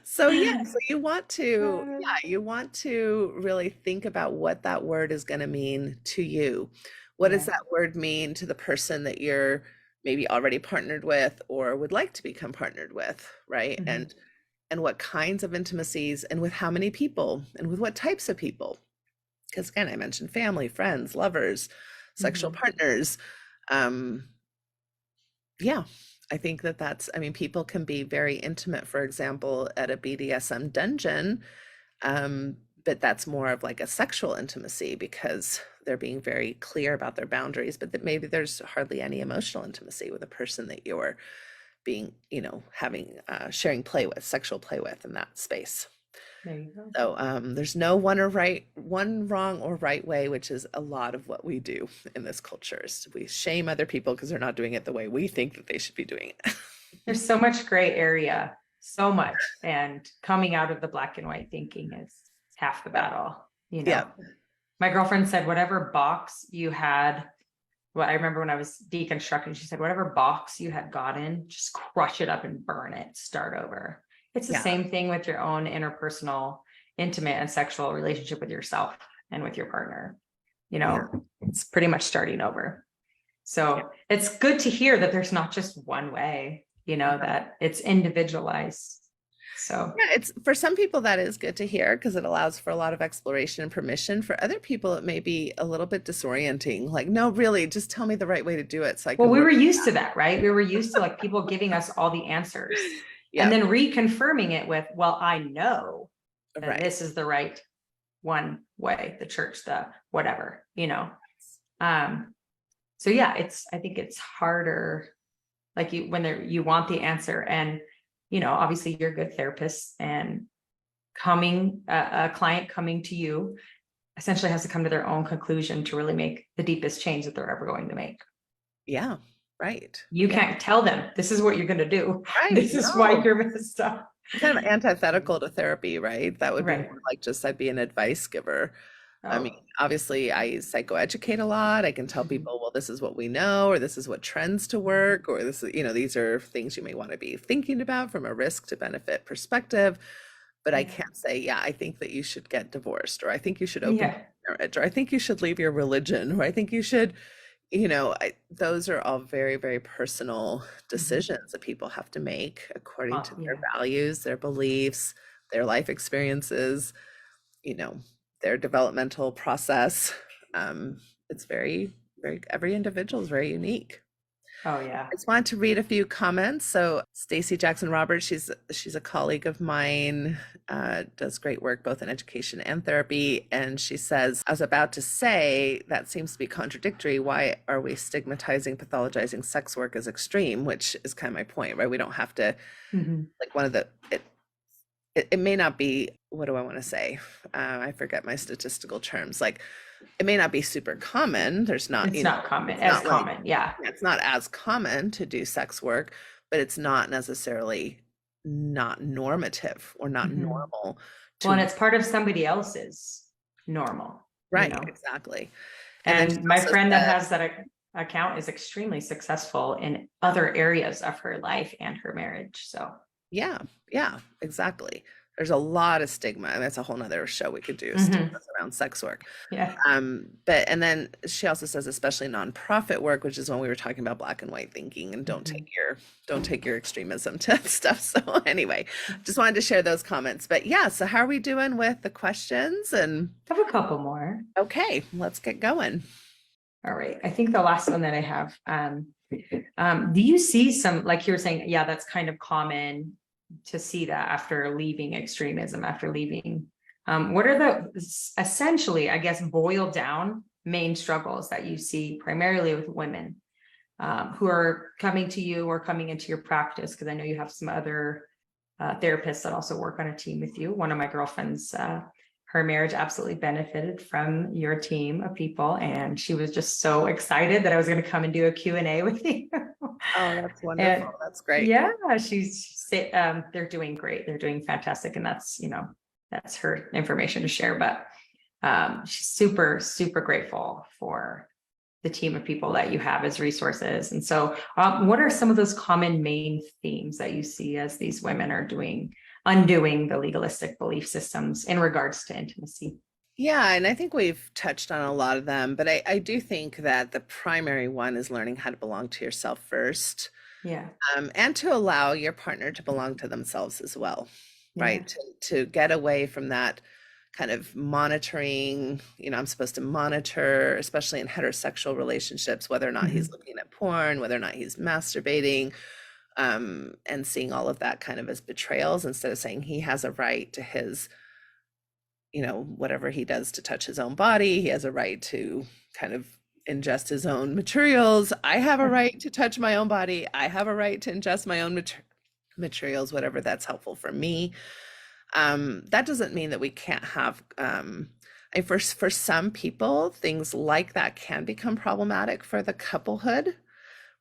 So you want to really think about what that word is going to mean to you. What does that word mean to the person that you're maybe already partnered with or would like to become partnered with, right? And what kinds of intimacies and with how many people and with what types of people? Because again, I mentioned family, friends, lovers, sexual partners. I think people can be very intimate, for example, at a BDSM dungeon, but that's more of like a sexual intimacy because they're being very clear about their boundaries, but that maybe there's hardly any emotional intimacy with a person that you're being, having, sharing sexual play with in that space. There you go. So there's no one wrong or right way, which is a lot of what we do in this culture. Is we shame other people because they're not doing it the way we think that they should be doing it. There's so much gray area, so much, and coming out of the black and white thinking is half the battle. My girlfriend said, whatever box you had, I remember when I was deconstructing, she said, whatever box you had gotten, just crush it up and burn it, start over. It's the same thing with your own interpersonal, intimate and sexual relationship with yourself and with your partner. It's pretty much starting over. So it's good to hear that there's not just one way, that it's individualized. So yeah, it's for some people that is good to hear because it allows for a lot of exploration and permission. For other people, it may be a little bit disorienting. Like, no, really, just tell me the right way to do it so I well, can we work. were used to that, right? We were used to like people giving us all the answers Yeah, and then reconfirming it with, well, I know that right. this is the right one way, the church, the whatever, you know. So yeah, I think it's harder, like you want the answer, and you know, obviously you're a good therapist, and a client coming to you essentially has to come to their own conclusion to really make the deepest change that they're ever going to make. Yeah, right. You Yeah, can't tell them this is what you're going to do. right. This is why you're messed up. Kind of antithetical to therapy, right? That would be Right. more like just I'd be an advice giver. I mean, Oh, obviously I psychoeducate a lot. I can tell people, well, this is what we know, or this is what trends to work, or this is, these are things you may want to be thinking about from a risk to benefit perspective. But I can't say, yeah, I think that you should get divorced, or I think you should open yeah. your marriage, or I think you should leave your religion, or I think you should, those are all very, very personal decisions that people have to make according to their values, their beliefs, their life experiences, you know, their developmental process. It's very, very, every individual is very unique. Oh yeah. I just wanted to read a few comments. So Stacy Jackson Roberts, she's a colleague of mine, does great work both in education and therapy. And she says, I was about to say that seems to be contradictory. Why are we stigmatizing, pathologizing sex work as extreme? Which is kind of my point, right? We don't have to, like one of the, it may not be, what do I want to say? I forget my statistical terms. Like, it may not be super common. There's not, It's not common, it's as not common. Yeah. it's not as common to do sex work, but it's not necessarily not normative or not normal. Well, and it's part of somebody else's normal. Right, exactly. And my friend that has that account is extremely successful in other areas of her life and her marriage. So yeah, exactly. There's a lot of stigma, and that's a whole nother show we could do, stigmas around sex work. Yeah. But and then she also says, especially nonprofit work, which is when we were talking about black and white thinking, and don't take your extremism to stuff. So anyway, just wanted to share those comments. But yeah, so how are we doing with the questions? And I have a couple more. okay, let's get going. All right. I think the last one that I have, do you see some, like you were saying, yeah, that's kind of common to see that after leaving extremism, after leaving, what are the essentially, I guess, boiled down main struggles that you see primarily with women who are coming to you or coming into your practice? Because I know you have some other therapists that also work on a team with you. One of my girlfriends, her marriage absolutely benefited from your team of people, and she was just so excited that I was going to come and do a Q&A with you. Oh, that's wonderful. That's great. Yeah, they're doing great. They're doing fantastic. And that's her information to share. But she's super, super grateful for the team of people that you have as resources. And so what are some of those common main themes that you see as these women are undoing the legalistic belief systems in regards to intimacy? Yeah, and I think we've touched on a lot of them, but I do think that the primary one is learning how to belong to yourself first. Yeah. And to allow your partner to belong to themselves as well, right? To get away from that kind of monitoring, I'm supposed to monitor, especially in heterosexual relationships, whether or not he's looking at porn, whether or not he's masturbating, and seeing all of that kind of as betrayals instead of saying he has a right to his whatever he does to touch his own body. He has a right to kind of ingest his own materials. I have a right to touch my own body. I have a right to ingest my own materials, whatever that's helpful for me. That doesn't mean that we can't have, for some people, things like that can become problematic for the couplehood,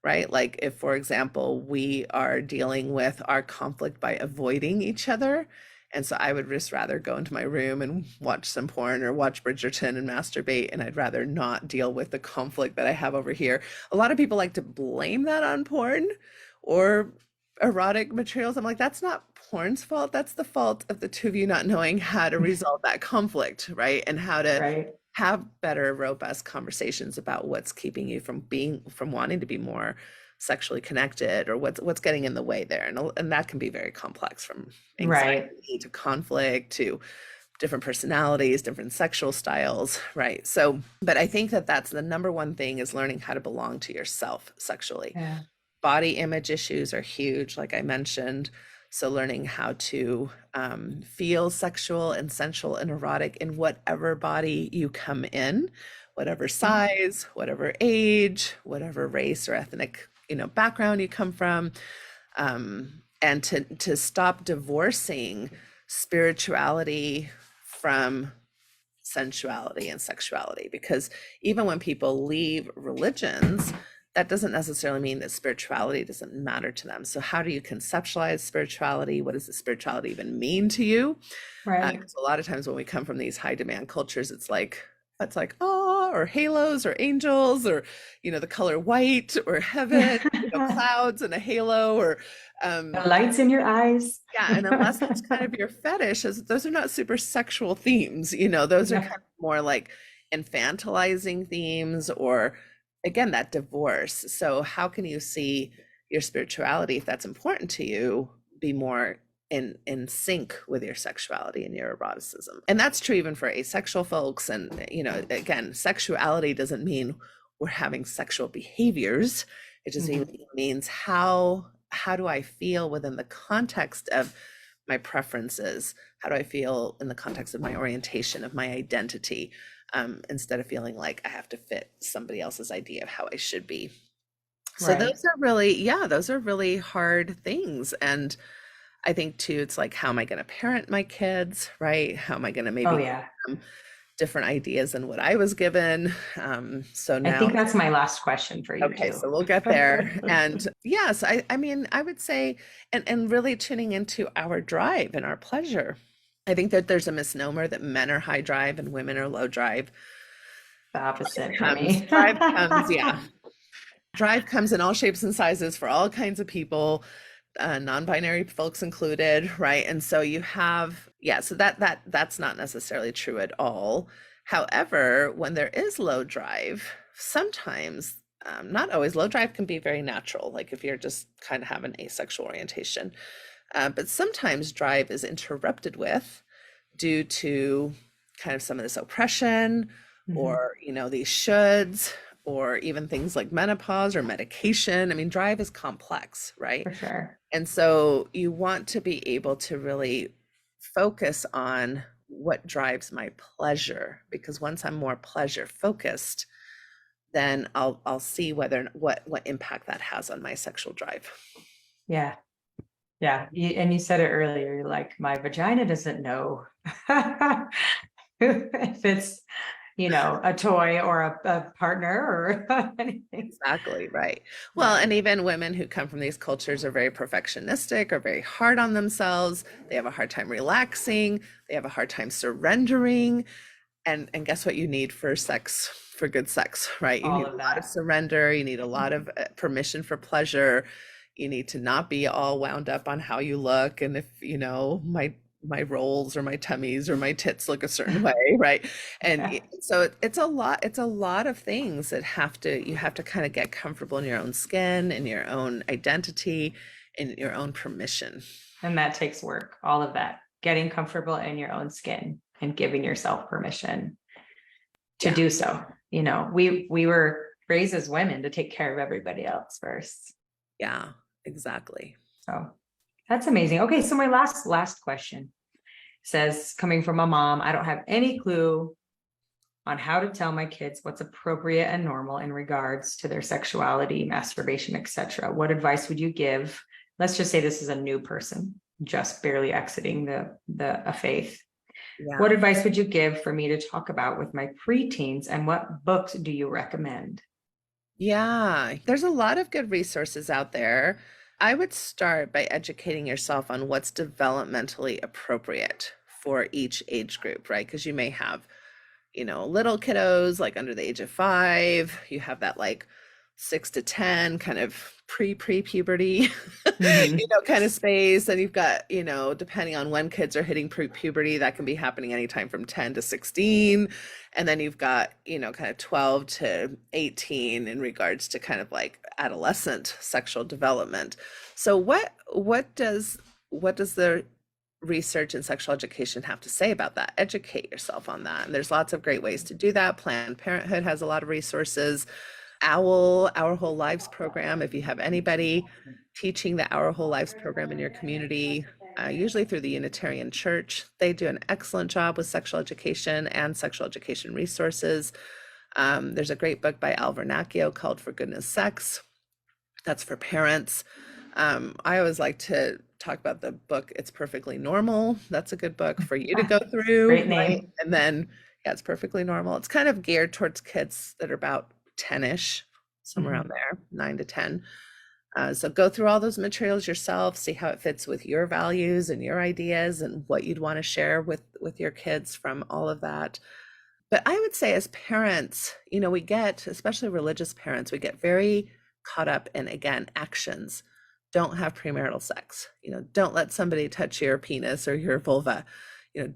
right? Like if, for example, we are dealing with our conflict by avoiding each other, and so I would just rather go into my room and watch some porn or watch Bridgerton and masturbate, and I'd rather not deal with the conflict that I have over here. A lot of people like to blame that on porn or erotic materials. I'm like, that's not porn's fault. That's the fault of the two of you not knowing how to resolve that conflict, right? And how to have better, robust conversations about what's keeping you from wanting to be more sexually connected, or what's getting in the way there. And that can be very complex, from Right. anxiety to conflict to different personalities, different sexual styles, right? So, but I think that that's the number one thing, is learning how to belong to yourself sexually. Yeah. Body image issues are huge, like I mentioned. So learning how to feel sexual and sensual and erotic in whatever body you come in, whatever size, whatever age, whatever race or ethnic, background you come from, and to stop divorcing spirituality from sensuality and sexuality. Because even when people leave religions, that doesn't necessarily mean that spirituality doesn't matter to them. So how do you conceptualize spirituality? What does the spirituality even mean to you? Right. 'Cause a lot of times when we come from these high demand cultures, it's like, or halos or angels, or the color white, or heaven, clouds and a halo, or The lights in your eyes. yeah. And unless that's kind of your fetish, those are not super sexual themes. Those are kind of more like infantilizing themes, or again, that divorce. So how can you see your spirituality, if that's important to you, be more in sync with your sexuality and your eroticism? And that's true even for asexual folks. And again, sexuality doesn't mean we're having sexual behaviors. It just means how do I feel within the context of my preferences? How do I feel in the context of my orientation, of my identity, instead of feeling like I have to fit somebody else's idea of how I should be. So those are really hard things. And I think too, it's like, how am I going to parent my kids, right? How am I going to maybe give them different ideas than what I was given? So now I think that's my last question for you. Okay, so we'll get there. And yes, I mean, I would say, and really tuning into our drive and our pleasure. I think that there's a misnomer that men are high drive and women are low drive. The opposite for me. Drive comes, Drive comes in all shapes and sizes for all kinds of people, non-binary folks included, right? And so you have, so that's not necessarily true at all. However, when there is low drive, sometimes, not always, low drive can be very natural, like if you're just kind of have an asexual orientation. But sometimes drive is interrupted with, due to kind of some of this oppression, or, these shoulds, or even things like menopause or medication. I mean, drive is complex, right? For sure. And so you want to be able to really focus on what drives my pleasure, because once I'm more pleasure focused, then I'll see what impact that has on my sexual drive. Yeah. Yeah. And you said it earlier, you're like, my vagina doesn't know if it's, a toy or a partner or anything. Exactly, right. Well, and even women who come from these cultures are very perfectionistic, or very hard on themselves. They have a hard time relaxing. They have a hard time surrendering. And guess what you need for sex, for good sex, right? You need a lot of surrender. You need a lot of permission for pleasure. You need to not be all wound up on how you look, and if my rolls or my tummies or my tits look a certain way, right? And so it's a lot of things that you have to kind of get comfortable in your own skin, in your own identity, in your own permission. And that takes work, all of that, getting comfortable in your own skin and giving yourself permission to do so. We were raised as women to take care of everybody else first. Yeah, exactly. So that's amazing. Okay, so my last question says, coming from a mom, I don't have any clue on how to tell my kids what's appropriate and normal in regards to their sexuality, masturbation, etc. What advice would you give? Let's just say this is a new person, just barely exiting the faith. Yeah. What advice would you give for me to talk about with my preteens, and what books do you recommend? Yeah, there's a lot of good resources out there. I would start by educating yourself on what's developmentally appropriate for each age group, right? Because you may have, little kiddos like under the age of 5. You have that like 6 to 10, kind of pre-puberty, Mhm. kind of space. And you've got, depending on when kids are hitting pre-puberty, that can be happening anytime from 10 to 16. And then you've got, kind of 12 to 18 in regards to kind of like adolescent sexual development. So what does the research in sexual education have to say about that? Educate yourself on that. And there's lots of great ways to do that. Planned Parenthood has a lot of resources. Our Whole Lives program, if you have anybody teaching the Our Whole Lives program in your community, usually through the Unitarian Church, they do an excellent job with sexual education and sexual education resources. There's a great book by Al Vernacchio called For Goodness Sex. That's for parents. I always like to talk about the book It's Perfectly Normal. That's a good book for you to go through. Great name. Right? And then, yeah, It's Perfectly Normal. It's kind of geared towards kids that are about 10-ish, somewhere around there, 9 to 10. So go through all those materials yourself, see how it fits with your values and your ideas and what you'd want to share with your kids from all of that. But I would say as parents, we get, especially religious parents, we get very caught up in, again, actions. Don't have premarital sex. Don't let somebody touch your penis or your vulva.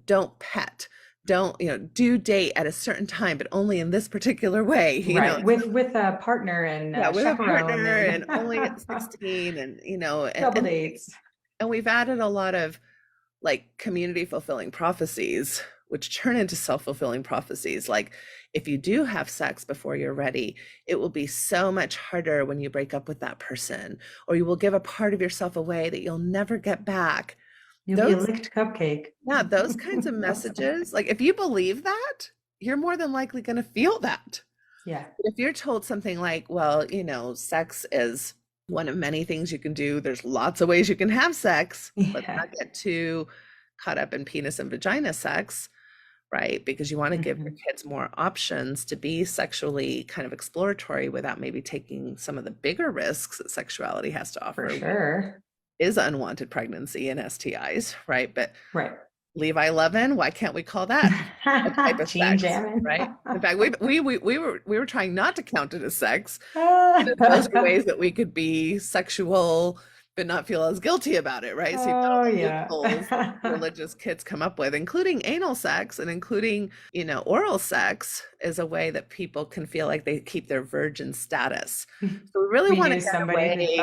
Don't pet. Don't, do date at a certain time, but only in this particular way. Right. With a partner and with a chaperone partner and only at 16 and, double dates. And we've added a lot of like community fulfilling prophecies, which turn into self-fulfilling prophecies. Like if you do have sex before you're ready, it will be so much harder when you break up with that person, or you will give a part of yourself away that you'll never get back. You'll be a licked cupcake. Yeah, those kinds of messages. Like if you believe that, you're more than likely going to feel that. Yeah. If you're told something like, well, sex is one of many things you can do. There's lots of ways you can have sex. Yeah. Let's not get too caught up in penis and vagina sex, right? Because you want to give your kids more options to be sexually kind of exploratory without maybe taking some of the bigger risks that sexuality has to offer. For sure. Is unwanted pregnancy and STIs, right? But right. Levi Lovin, why can't we call that a type of sex, jamming. right? In fact, we were trying not to count it as sex. Those are ways that we could be sexual but not feel as guilty about it, right? So you've got all the loopholes religious kids come up with, including anal sex and including, oral sex is a way that people can feel like they keep their virgin status. So we really want to get away.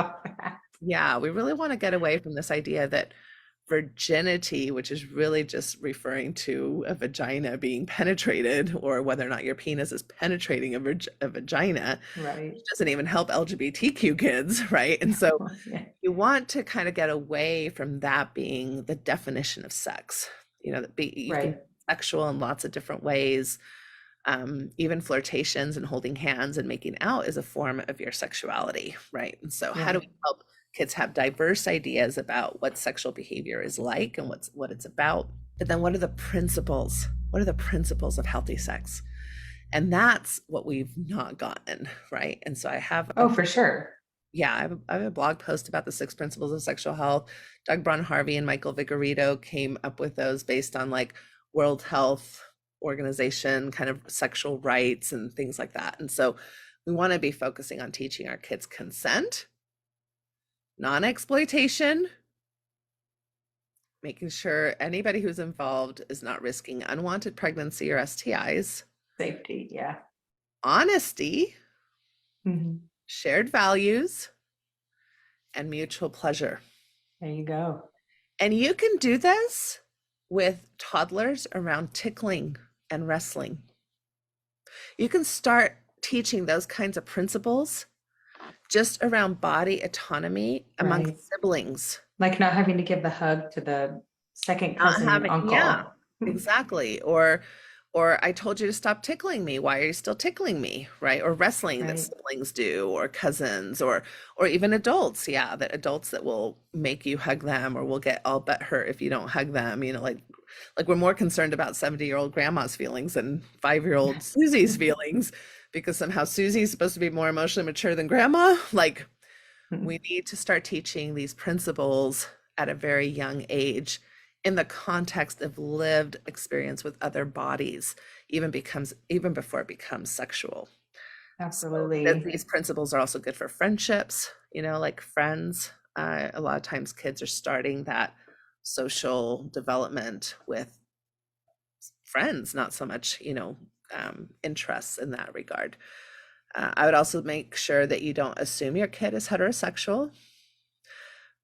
Yeah, we really want to get away from this idea that virginity, which is really just referring to a vagina being penetrated, or whether or not your penis is penetrating a vagina, right? Which doesn't even help LGBTQ kids, right? And so you want to kind of get away from that being the definition of sex. You can be sexual in lots of different ways. Even flirtations and holding hands and making out is a form of your sexuality, right? And so how do we help kids have diverse ideas about what sexual behavior is like and what it's about? But then what are the principles? What are the principles of healthy sex? And that's what we've not gotten, right? And so I have for sure. Yeah, I have a blog post about the 6 principles of sexual health. Doug Braun Harvey and Michael Vigorito came up with those based on like World Health Organization kind of sexual rights and things like that. And so we want to be focusing on teaching our kids consent, non-exploitation, making sure anybody who's involved is not risking unwanted pregnancy or STIs. Safety, yeah. Honesty, shared values, and mutual pleasure. There you go. And you can do this with toddlers around tickling and wrestling. You can start teaching those kinds of principles just around body autonomy among siblings. Like not having to give the hug to the second cousin uncle. Yeah, exactly. Or I told you to stop tickling me. Why are you still tickling me? Right. Or wrestling that siblings do, or cousins, or even adults. Yeah. That adults that will make you hug them or will get all but hurt if you don't hug them. Like we're more concerned about 70-year-old grandma's feelings than 5-year-old Susie's feelings, because somehow Susie's supposed to be more emotionally mature than grandma. Like we need to start teaching these principles at a very young age in the context of lived experience with other bodies, even before it becomes sexual. Absolutely. These principles are also good for friendships, like friends. A lot of times kids are starting that social development with friends, not so much, interests in that regard. I would also make sure that you don't assume your kid is heterosexual,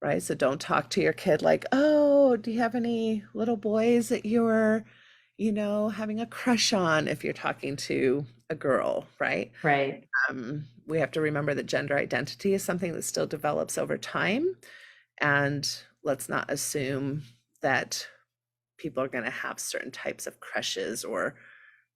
right? So don't talk to your kid like, oh, do you have any little boys that you're, having a crush on if you're talking to a girl, right? Right. We have to remember that gender identity is something that still develops over time. And let's not assume that people are going to have certain types of crushes or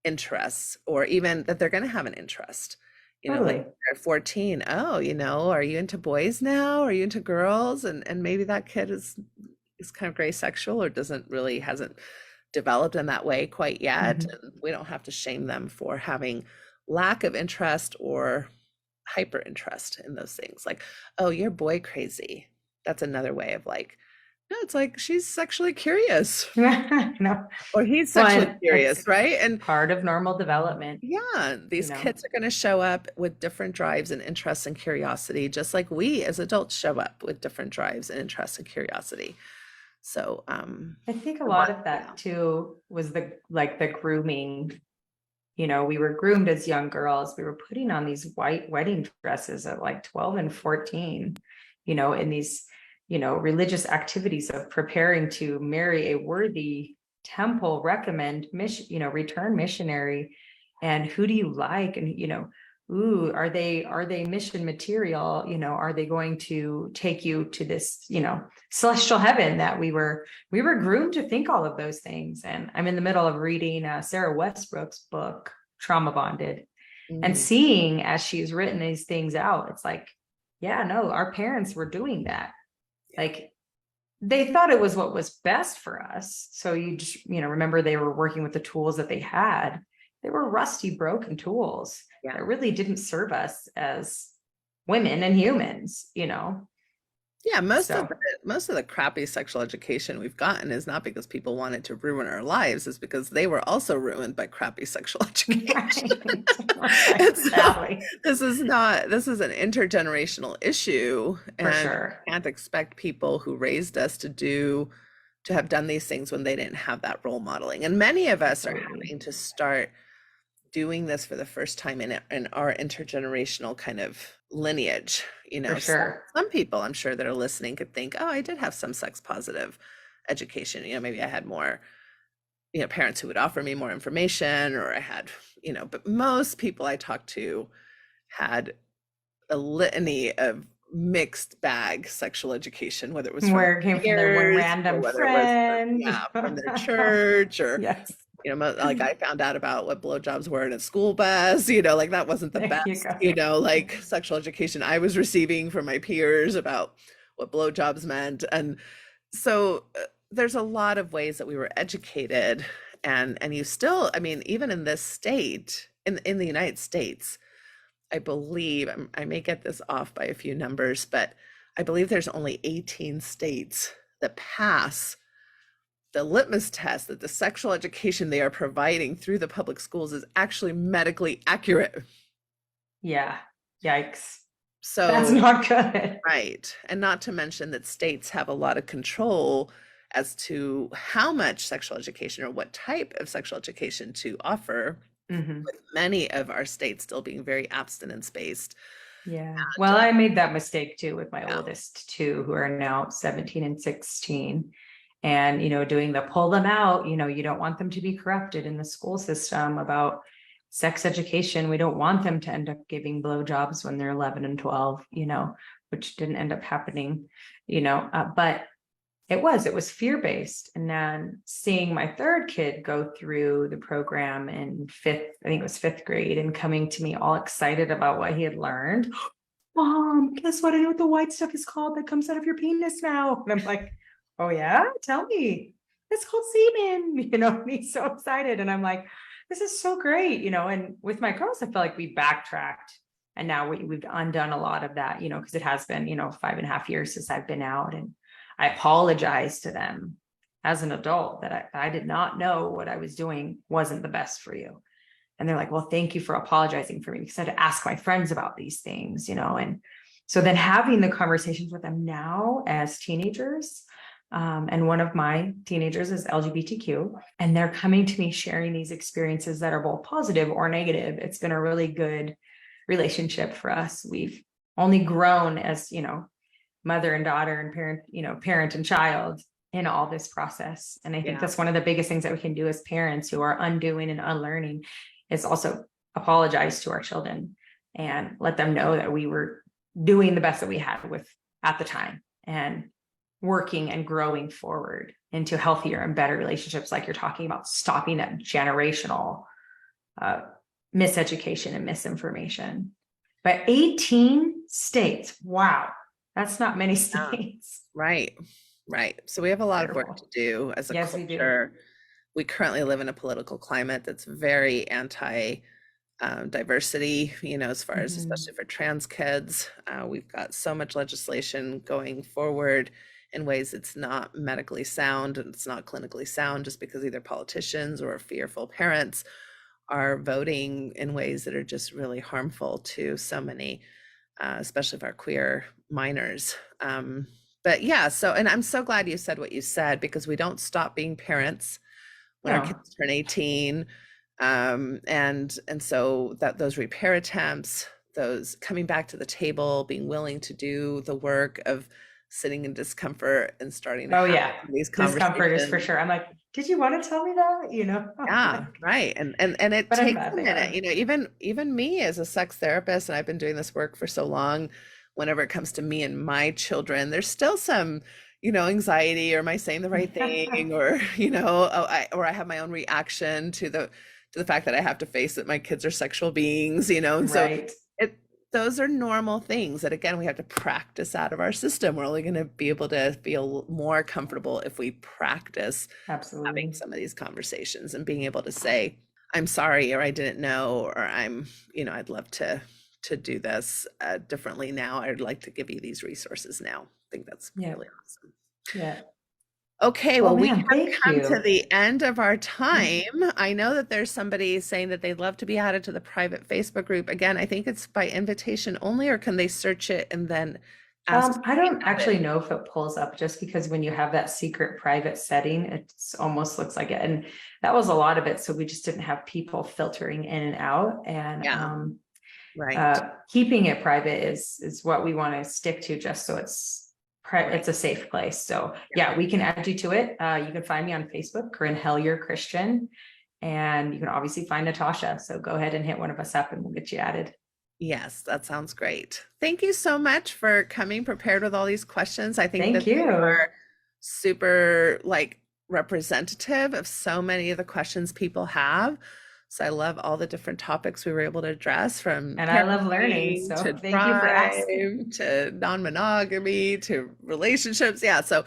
interests, or even that they're going to have an interest. Totally. Like they're 14. Oh, are you into boys now? Are you into girls? And maybe that kid is kind of gray sexual or hasn't developed in that way quite yet. Mhm. And we don't have to shame them for having lack of interest or hyper interest in those things. Like, oh, you're boy crazy. That's another way of like, no, it's like she's sexually curious. No. Or he's sexually Well, curious, it's right? And part of normal development. yeah, these you know. kids are going to show up with different drives and interests and curiosity, just like we as adults show up with different drives and interests and curiosity. So I think a lot of that too was the grooming. We were groomed as young girls. We were putting on these white wedding dresses at like 12 and 14, in these, religious activities of preparing to marry a worthy temple recommend mission, return missionary. And who do you like? And, ooh, are they mission material? Are they going to take you to this, celestial heaven that we were groomed to think all of those things. And I'm in the middle of reading Sarah Westbrook's book, Trauma Bonded, and seeing as she's written these things out, it's like, yeah, no, our parents were doing that. Like they thought it was what was best for us. So you just, remember they were working with the tools that they had. They were rusty, broken tools that really didn't serve us as women and humans, Yeah, most of the crappy sexual education we've gotten is not because people wanted to ruin our lives, it's because they were also ruined by crappy sexual education. Exactly. This is an intergenerational issue, For and sure. you can't expect people who raised us to have done these things when they didn't have that role modeling. And many of us are having to start doing this for the first time in our intergenerational kind of lineage. For sure. Some people I'm sure that are listening could think, oh, I did have some sex positive education. Maybe I had more, parents who would offer me more information, or I had, but most people I talked to had a litany of mixed bag sexual education, whether it was where it came from their one random friend, from their church, or yes. Like I found out about what blowjobs were in a school bus, like that wasn't the best, like sexual education I was receiving from my peers about what blowjobs meant. And so there's a lot of ways that we were educated, and you still, even in this state, in the United States, I believe, I may get this off by a few numbers, but I believe there's only 18 states that pass the litmus test that the sexual education they are providing through the public schools is actually medically accurate. Yeah. Yikes. So that's not good. Right. And not to mention that states have a lot of control as to how much sexual education or what type of sexual education to offer, with many of our states still being very abstinence-based. Yeah. Well, I made that mistake too with my oldest two, who are now 17 and 16. And, doing the pull them out, you don't want them to be corrupted in the school system about sex education. We don't want them to end up giving blowjobs when they're 11 and 12, which didn't end up happening, but it was fear-based. And then seeing my third kid go through the program in fifth grade, and coming to me all excited about what he had learned. Mom, guess what? I know what the white stuff is called that comes out of your penis now. And I'm like, oh yeah, tell me. It's called semen, and he's so excited. And I'm like, this is so great, and with my girls, I feel like we backtracked, and now we've undone a lot of that, because it has been, 5.5 years since I've been out, and I apologize to them as an adult that I did not know what I was doing wasn't the best for you. And they're like, well, thank you for apologizing for me because I had to ask my friends about these things, and so then having the conversations with them now as teenagers, and one of my teenagers is LGBTQ, and they're coming to me sharing these experiences that are both positive or negative. It's been a really good relationship for us. We've only grown as, mother and daughter and parent and child in all this process. And I think that's one of the biggest things that we can do as parents who are undoing and unlearning is also apologize to our children and let them know that we were doing the best that we had with at the time and working and growing forward into healthier and better relationships. Like you're talking about, stopping that generational miseducation and misinformation. But 18 states, wow, that's not many states. Right. So we have a lot of work to do as a culture. We currently live in a political climate that's very anti diversity, as far as especially for trans kids. We've got so much legislation going forward in ways it's not medically sound and it's not clinically sound, just because either politicians or fearful parents are voting in ways that are just really harmful to so many, especially of our queer minors. But yeah, and I'm so glad you said what you said, because we don't stop being parents when our kids turn 18. And so that those repair attempts, those coming back to the table, being willing to do the work of sitting in discomfort and starting to have these conversations. Discomfort is for sure. I'm like, did you want to tell me that? Yeah, right. And it takes a minute, even me as a sex therapist, and I've been doing this work for so long, whenever it comes to me and my children, there's still some, anxiety, or am I saying the right thing? Or, I have my own reaction to the fact that I have to face that my kids are sexual beings, and so those are normal things that, again, we have to practice out of our system. We're only going to be able to feel more comfortable if we practice having some of these conversations and being able to say, I'm sorry, or I didn't know, or I'd love to do this differently now. I'd like to give you these resources now. I think that's really awesome. Yeah. Okay, well, we have come to the end of our time. I know that there's somebody saying that they'd love to be added to the private Facebook group. Again, I think it's by invitation only, or can they search it and then ask? I don't actually know if it pulls up, just because when you have that secret private setting, it almost looks like it. And that was a lot of it. So we just didn't have people filtering in and out. And keeping it private is what we want to stick to, just so it's a safe place. So we can add you to it. You can find me on Facebook, Corrine Christian, and you can obviously find Natasha. So go ahead and hit one of us up and we'll get you added. Yes, that sounds great. Thank you so much for coming prepared with all these questions. I think you are super representative of so many of the questions people have. So I love all the different topics we were able to address, and I love learning. So thank you for asking. To non-monogamy, to relationships. Yeah. So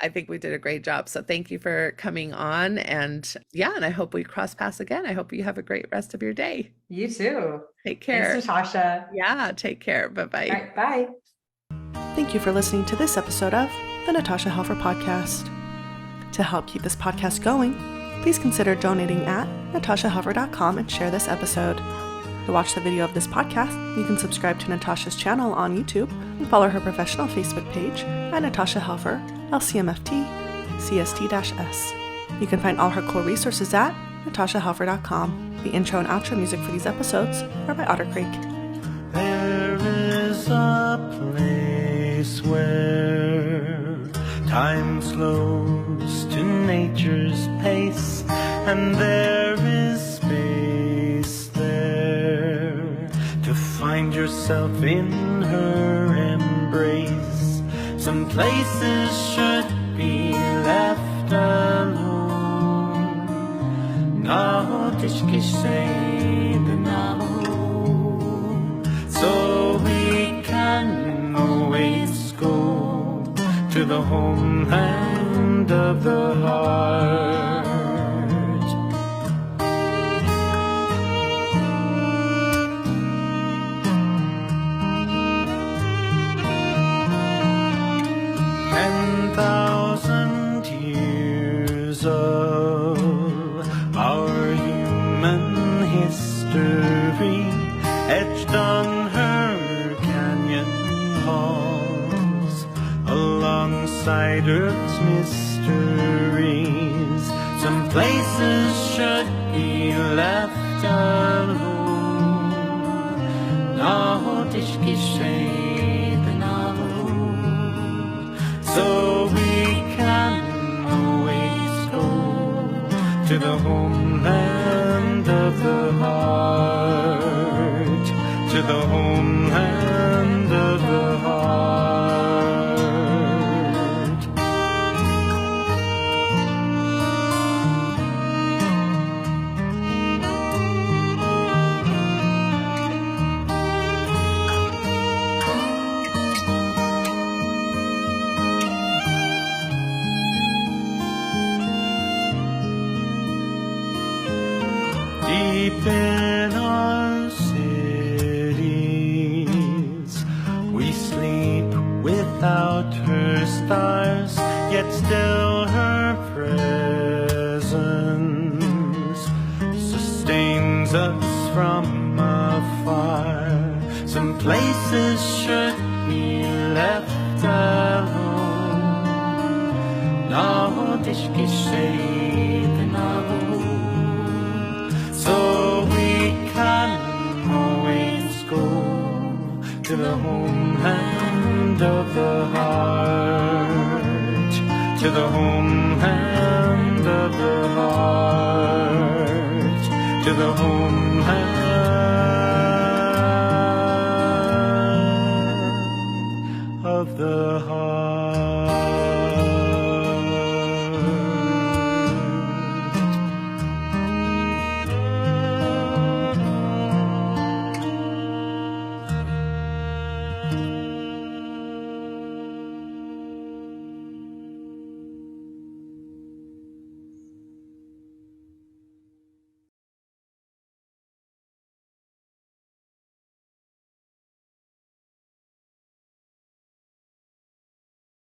I think we did a great job. So thank you for coming on, and I hope we cross paths again. I hope you have a great rest of your day. You too. Take care. Thanks, Natasha. Yeah. Take care. Bye-bye. All right, bye. Thank you for listening to this episode of the Natasha Helfer Podcast. To help keep this podcast going, please consider donating at natashahelfer.com and share this episode. To watch the video of this podcast, you can subscribe to Natasha's channel on YouTube and follow her professional Facebook page at Natasha Helfer, LCMFT, CST-S. You can find all her cool resources at natashahelfer.com. The intro and outro music for these episodes are by Otter Creek. There is a place where time slows to nature's pace, and there is space there to find yourself in her embrace. Some places should be left alone. So we can always go to the homeland of the heart. Of our human history hide Earth's mysteries. Some places should be left alone. Naughtisch geschieht so we can always go to the homeland of the heart, to the homeland of the heart. Deep in our cities, we sleep without her stars, yet still her presence sustains us from afar. Some places should be left alone. Naughtisch geschieht so we can always go to the homeland of the heart, to the homeland of the heart, to the homeland